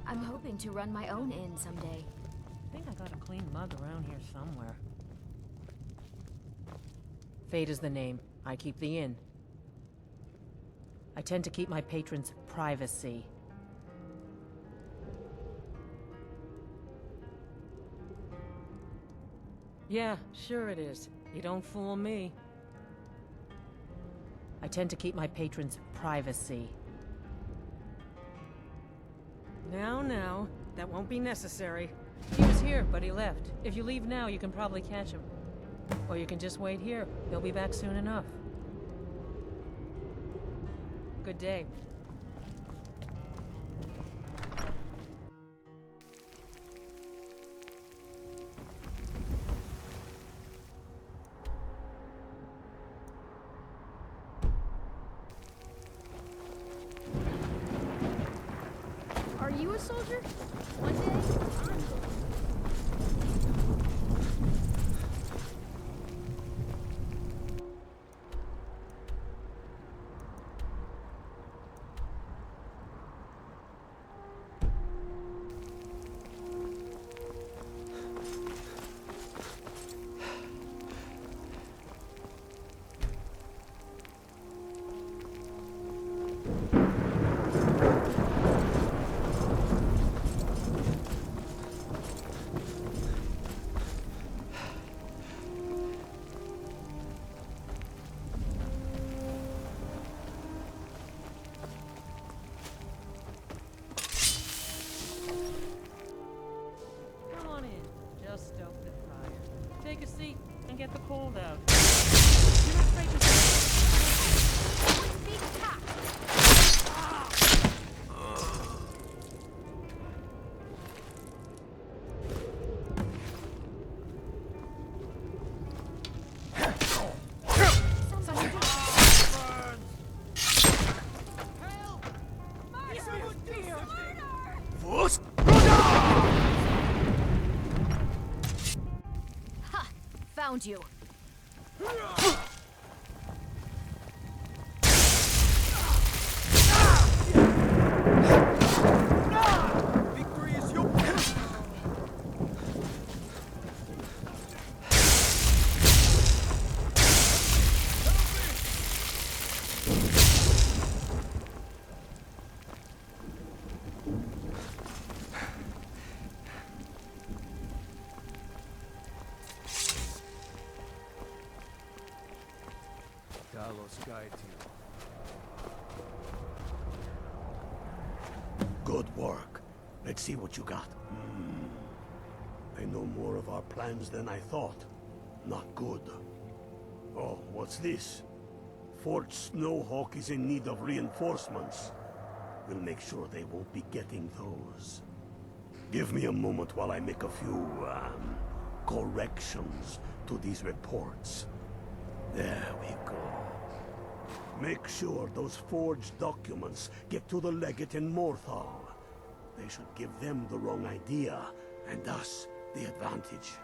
I'm hoping to run my own inn someday. I think I got a clean mug around here somewhere. Fate is the name. I keep the inn. I tend to keep my patrons' privacy. Yeah, sure it is. You don't fool me. I tend to keep my patrons' privacy. Now, that won't be necessary. He was here, but he left. If you leave now, you can probably catch him. Or you can just wait here. He'll be back soon enough. Good day. Are you a soldier? One day, I'm going. found you. Victory is yours! Talos guide you. Good work. Let's see what you got. I know more of our plans than I thought. Not good. Oh, what's this? Fort Snowhawk is in need of reinforcements. We'll make sure they won't be getting those. Give me a moment while I make a few, corrections to these reports. There we go. Make sure those forged documents get to the legate in Morthal. They should give them the wrong idea, and us the advantage.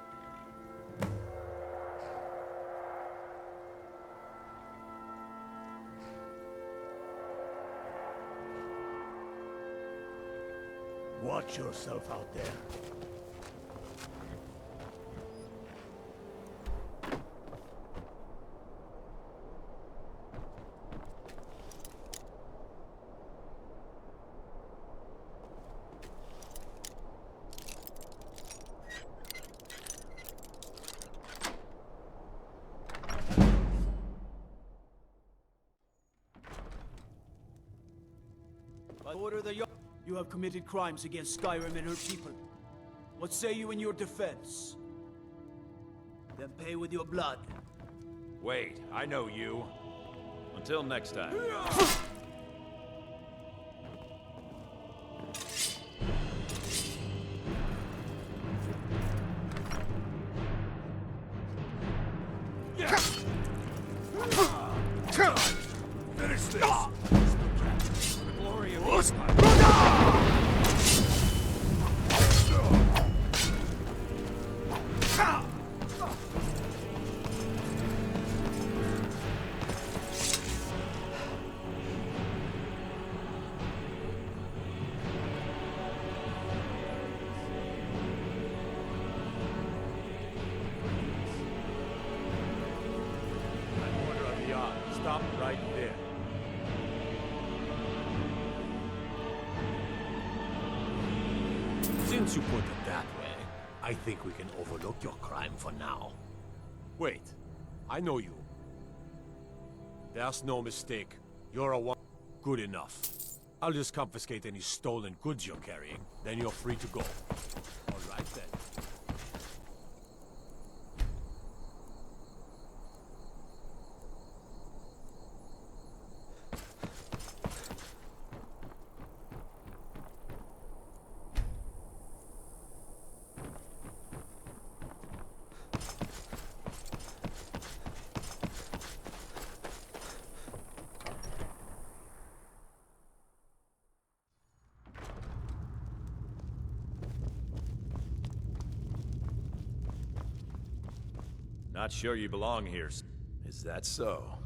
Watch yourself out there. By order of the you have committed crimes against Skyrim and her people. What say you in your defense? Then pay with your blood. Wait, I know you. Until next time. Finish this! The glory of Eastmont. Stop right there. Since you put it that way, I think we can overlook your crime for now. Wait, I know you. There's no mistake. You're a one. Good enough. I'll just confiscate any stolen goods you're carrying, then you're free to go. All right then. Not sure you belong here. Is that so?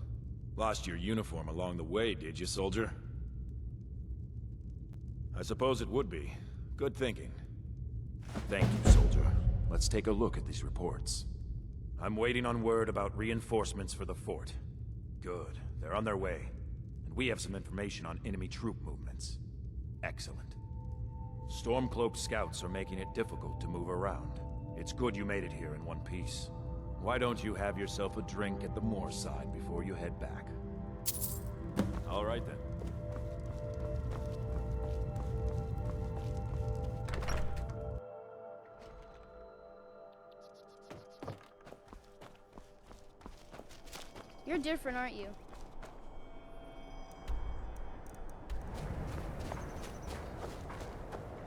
Lost your uniform along the way, did you, soldier? I suppose it would be. Good thinking. Thank you, soldier. Let's take a look at these reports. I'm waiting on word about reinforcements for the fort. Good. They're on their way. And we have some information on enemy troop movements. Excellent. Stormcloak scouts are making it difficult to move around. It's good you made it here in one piece. Why don't you have yourself a drink at the moorside before you head back? All right then. You're different, aren't you?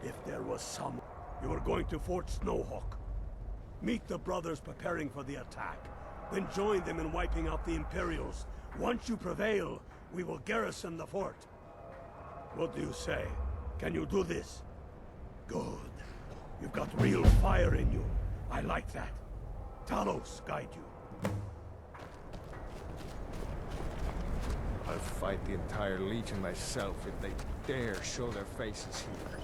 If there was some, you were going to Fort Snowhawk. Meet the brothers preparing for the attack. Then join them in wiping out the Imperials. Once you prevail, we will garrison the fort. What do you say? Can you do this? Good. You've got real fire in you. I like that. Talos guide you. fight the entire Legion myself if they dare show their faces here.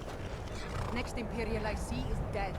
Next Imperial I see is dead.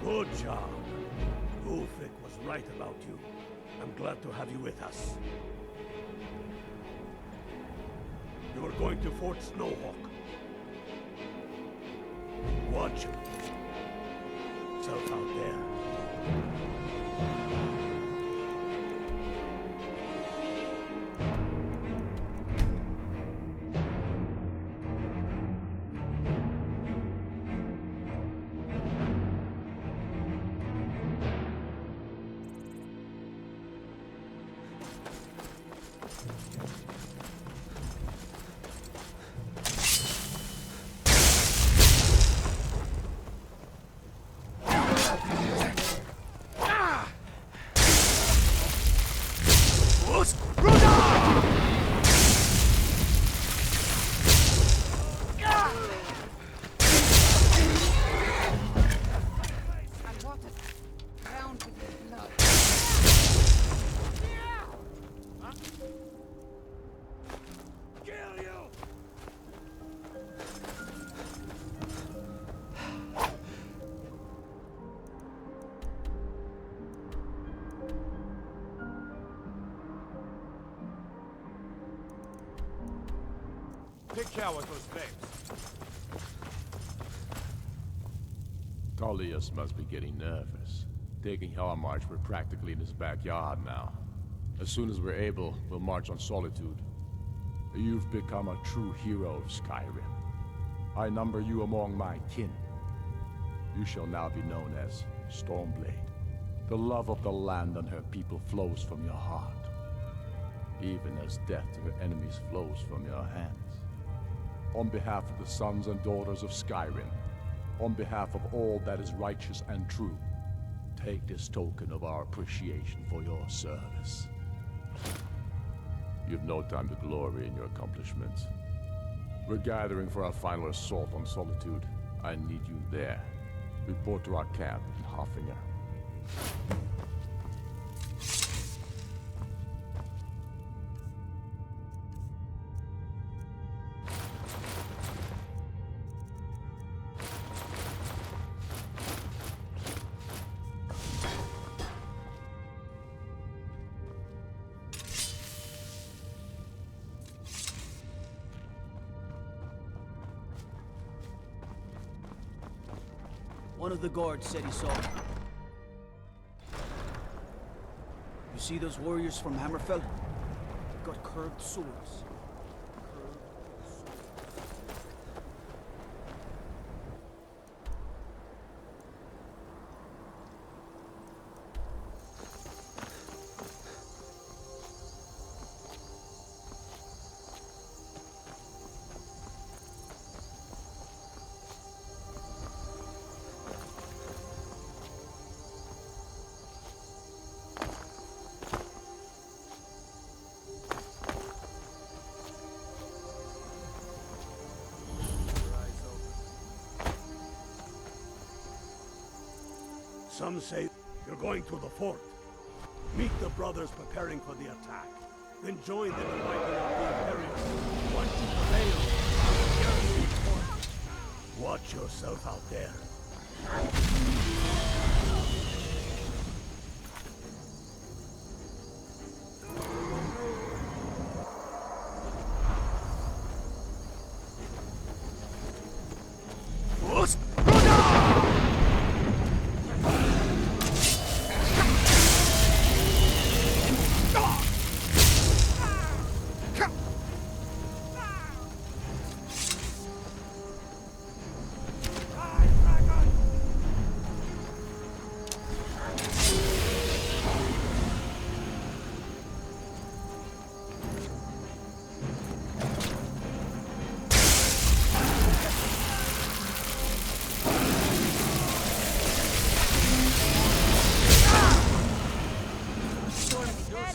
Good job. Ulfric was right about you. I'm glad to have you with us. You are going to Fort Snowhawk. Watch yourself out there. Take care with those babes. Tullius must be getting nervous. Taking Hellmarch, we're practically in his backyard now. As soon as we're able, we'll march on Solitude. You've become a true hero of Skyrim. I number you among my kin. You shall now be known as Stormblade. The love of the land and her people flows from your heart, even as death to her enemies flows from your hands. On behalf of the sons and daughters of Skyrim, on behalf of all that is righteous and true, take this token of our appreciation for your service. You've no time to glory in your accomplishments. We're gathering for our final assault on Solitude. I need you there. Report to our camp in Hoffinger. One of the guards said he saw him. You see those warriors from Hammerfell? They've got curved swords. Some say you're going to the fort. Meet the brothers preparing for the attack. Then join them in wiping out the Imperials. Once you prevail, you'll guarantee fort. Watch yourself out there.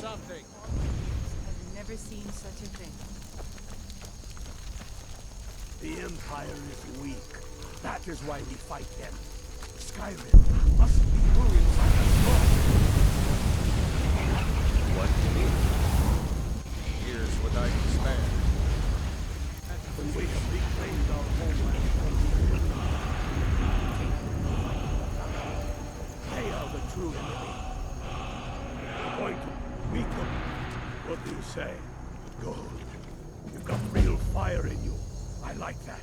I've never seen such a thing. The Empire is weak. That is why we fight them. Skyrim must be ruined by the sword. What do you mean? Here's what I can spare. When we have reclaimed our homeland from the they are the true enemy. We're going to meet them. What do you say? Good. You've got real fire in you. I like that.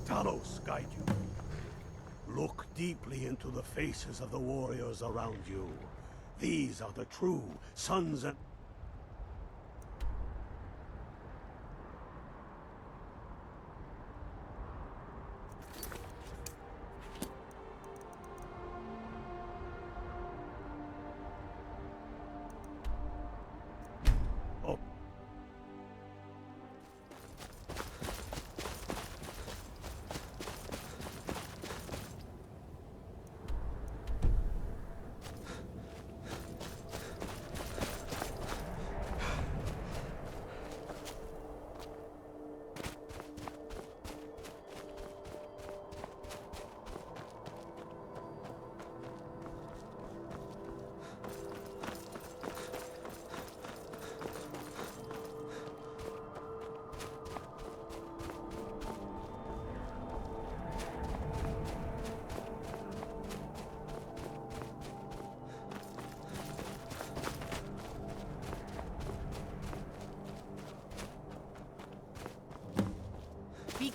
Talos guide you. Look deeply into the faces of the warriors around you. These are the true sons and...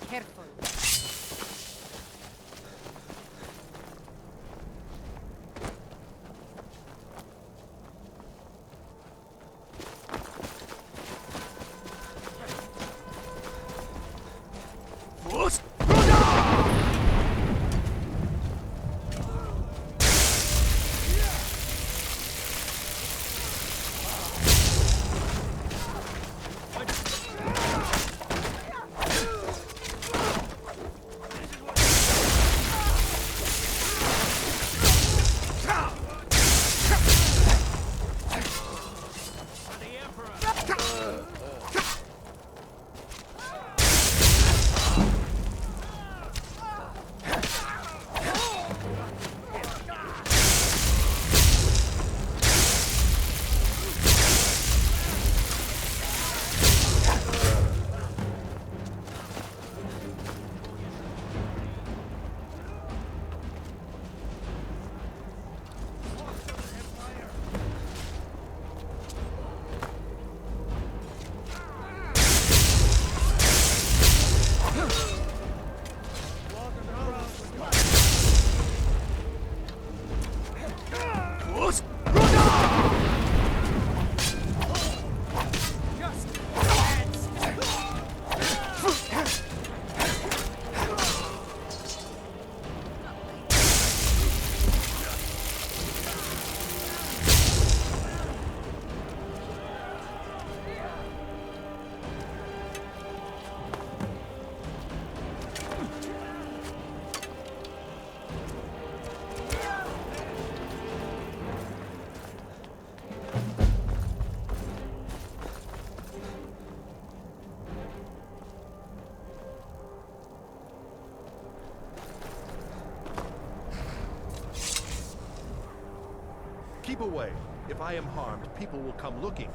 Careful. Keep away. If I am harmed, people will come looking.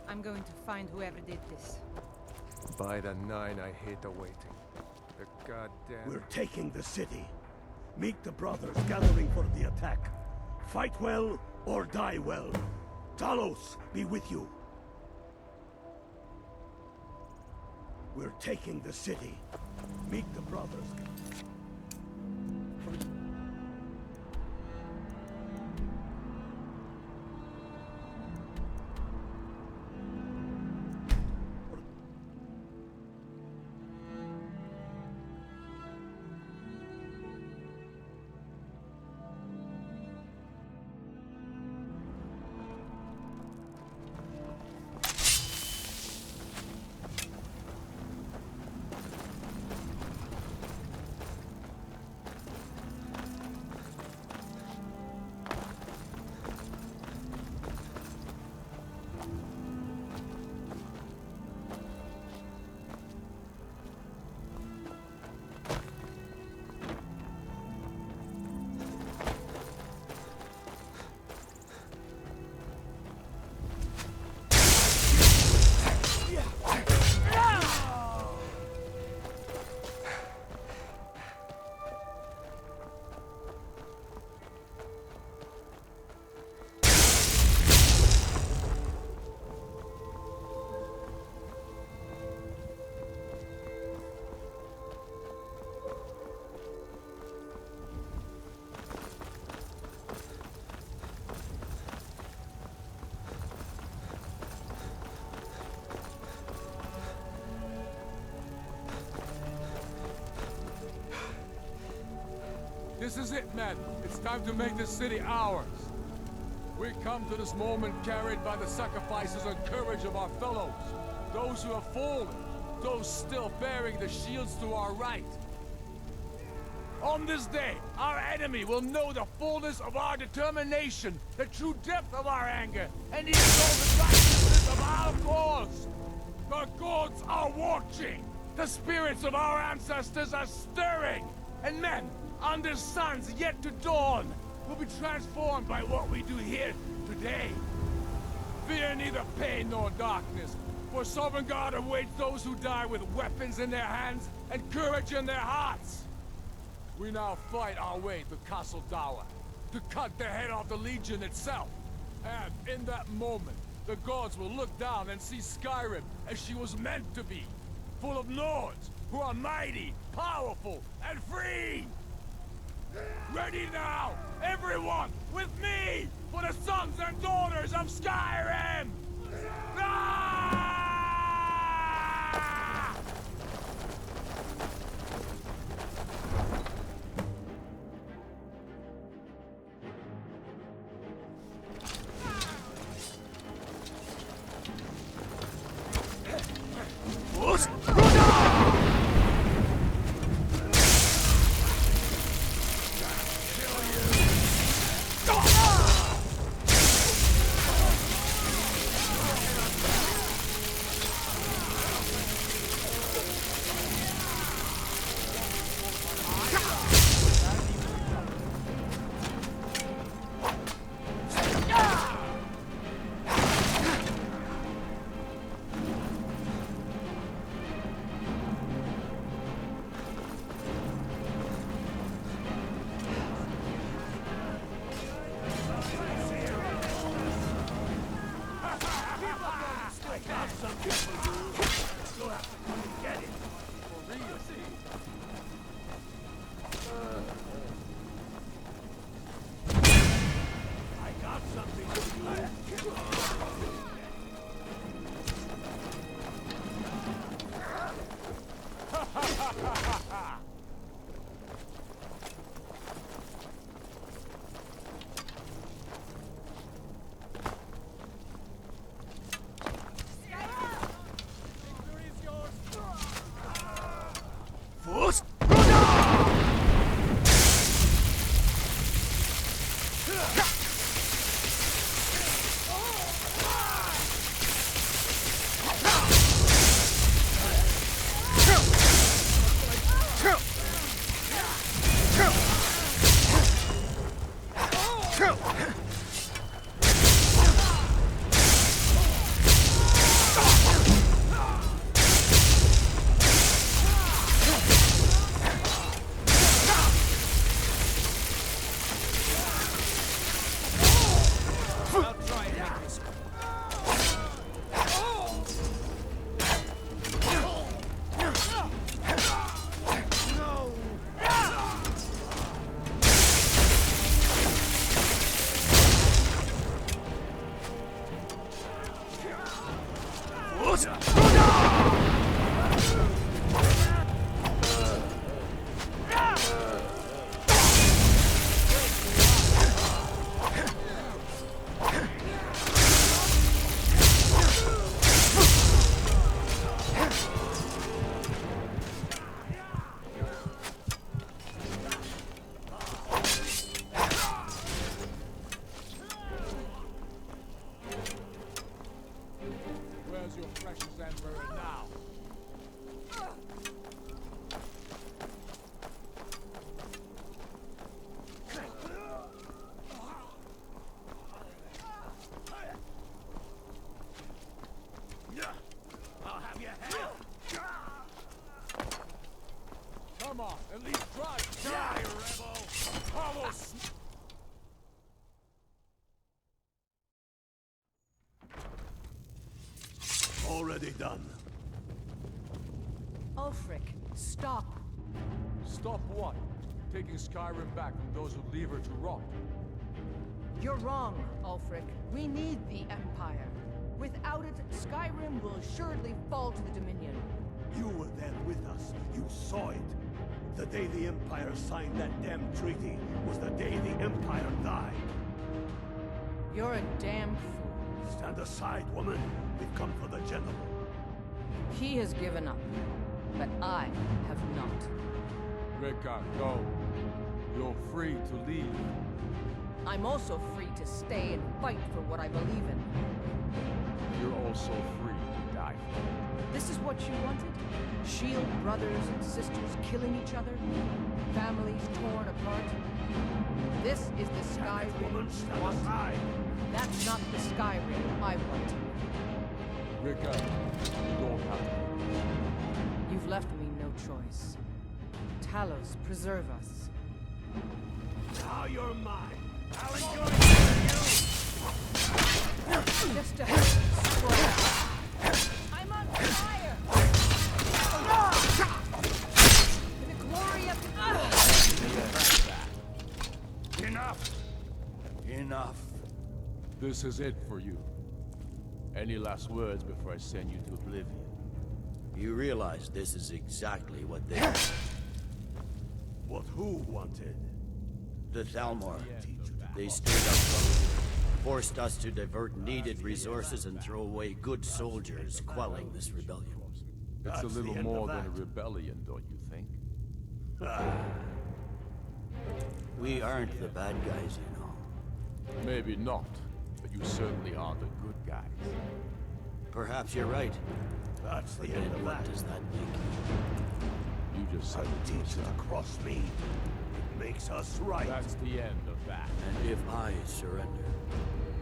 I'm going to find whoever did this. By the nine, I hate the waiting. The goddamn... We're taking the city. Meet the brothers gathering for the attack. Fight well or die well. Talos be with you. We're taking the city. Meet the brothers. This is it, men. It's time to make this city ours. We come to this moment carried by the sacrifices and courage of our fellows. Those who have fallen. Those still bearing the shields to our right. On this day, our enemy will know the fullness of our determination, the true depth of our anger, and the exalted righteousness of our cause. The gods are watching! The spirits of our ancestors are stirring! And men, under suns yet to dawn, will be transformed by what we do here today. Fear neither pain nor darkness, for Sovereign God awaits those who die with weapons in their hands and courage in their hearts. We now fight our way to Castle Dower, to cut the head off the Legion itself. And in that moment, the gods will look down and see Skyrim as she was meant to be, full of Nords who are mighty, powerful, and free! Ready now, everyone, with me, for the sons and daughters of Skyrim! Ah! Come on, at least try. Die, rebel! Almost. Already done. Ulfric, stop. Stop what? Taking Skyrim back from those who leave her to rot. You're wrong, Ulfric. We need the Empire. Without it, Skyrim will assuredly fall to the Dominion. You were there with us. You saw it. The day the Empire signed that damn treaty was the day the Empire died. You're a damn fool. Stand aside, woman. We've come for the General. He has given up, but I have not. Reka, go. You're free to leave. I'm also free to stay and fight for what I believe in. You're also free to die for it. This is what you wanted? Shield brothers and sisters killing each other? Families torn apart? This is the Skyrim you want? That's not the Skyrim I want. Rika, you don't have to. You've left me no choice. Talos, preserve us. Now you're mine. I'll enjoy you. Just a scrap. I'm on fire! In the glory of... Enough! Enough. This is it for you. Any last words before I send you to oblivion? You realize this is exactly what they... What who wanted? The Thalmor. They stayed up front, forced us to divert needed resources and throw away good soldiers, quelling this rebellion. It's a little more than a rebellion, don't you think? We aren't the bad guys, you know. Maybe not, but you certainly are the good guys. Perhaps you're right. That's the But end then of what that. does that make you? You just said I'll teach you to cross me. It makes us right. That's the end of that. And if I surrender?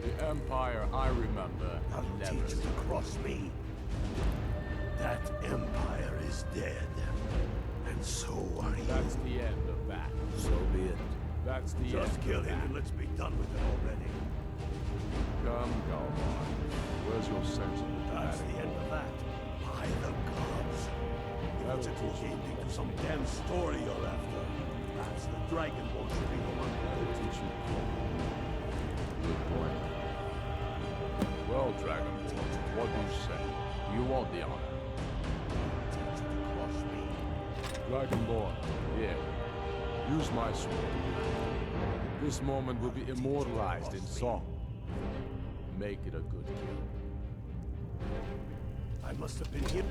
The Empire I remember I'll never teach you to cross me. That Empire is dead. And so are you. That's the end of that. So be it. That's the end. Just kill him and let's be done with it already. Come, on. Where's your sense of the That's the end of that. By the gods. If it's a ending to some damn story you're after, perhaps the Dragonborn should be the one I'll to teach you. Good point. Well, Dragonborn, what do you say? You want the honor? teach you to cross me. Dragonborn, here. Use my sword. This moment will be immortalized in song. Make it a good kill. I must have been here.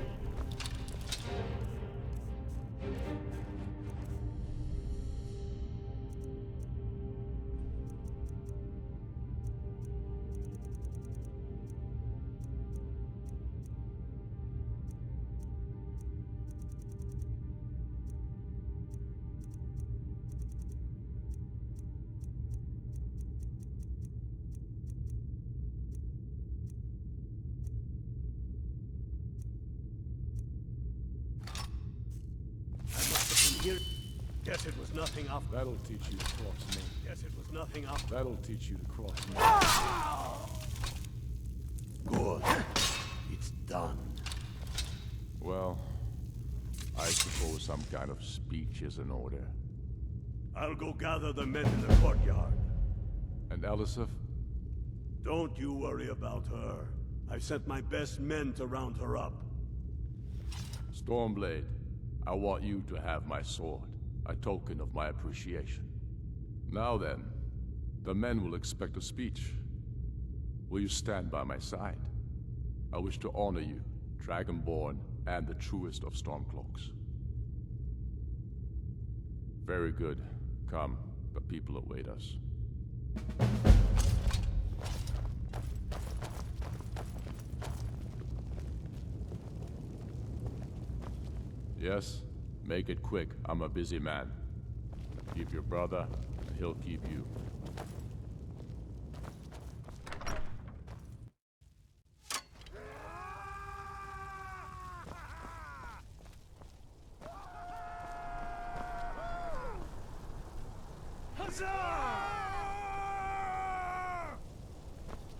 Guess it was nothing after. That'll teach you to cross me. Guess it was nothing after. That'll teach you to cross me. Good. It's done. Well, I suppose some kind of speech is in order. I'll go gather the men in the courtyard. And Elisif? Don't you worry about her. I've sent my best men to round her up. Stormblade, I want you to have my sword, a token of my appreciation. Now then, the men will expect a speech. Will you stand by my side? I wish to honor you, Dragonborn, and the truest of Stormcloaks. Very good. Come, the people await us. Yes? Make it quick. I'm a busy man. Keep your brother, and he'll keep you.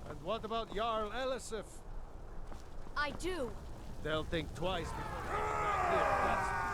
And what about Jarl Elisif? I do. They'll think twice before they come back here.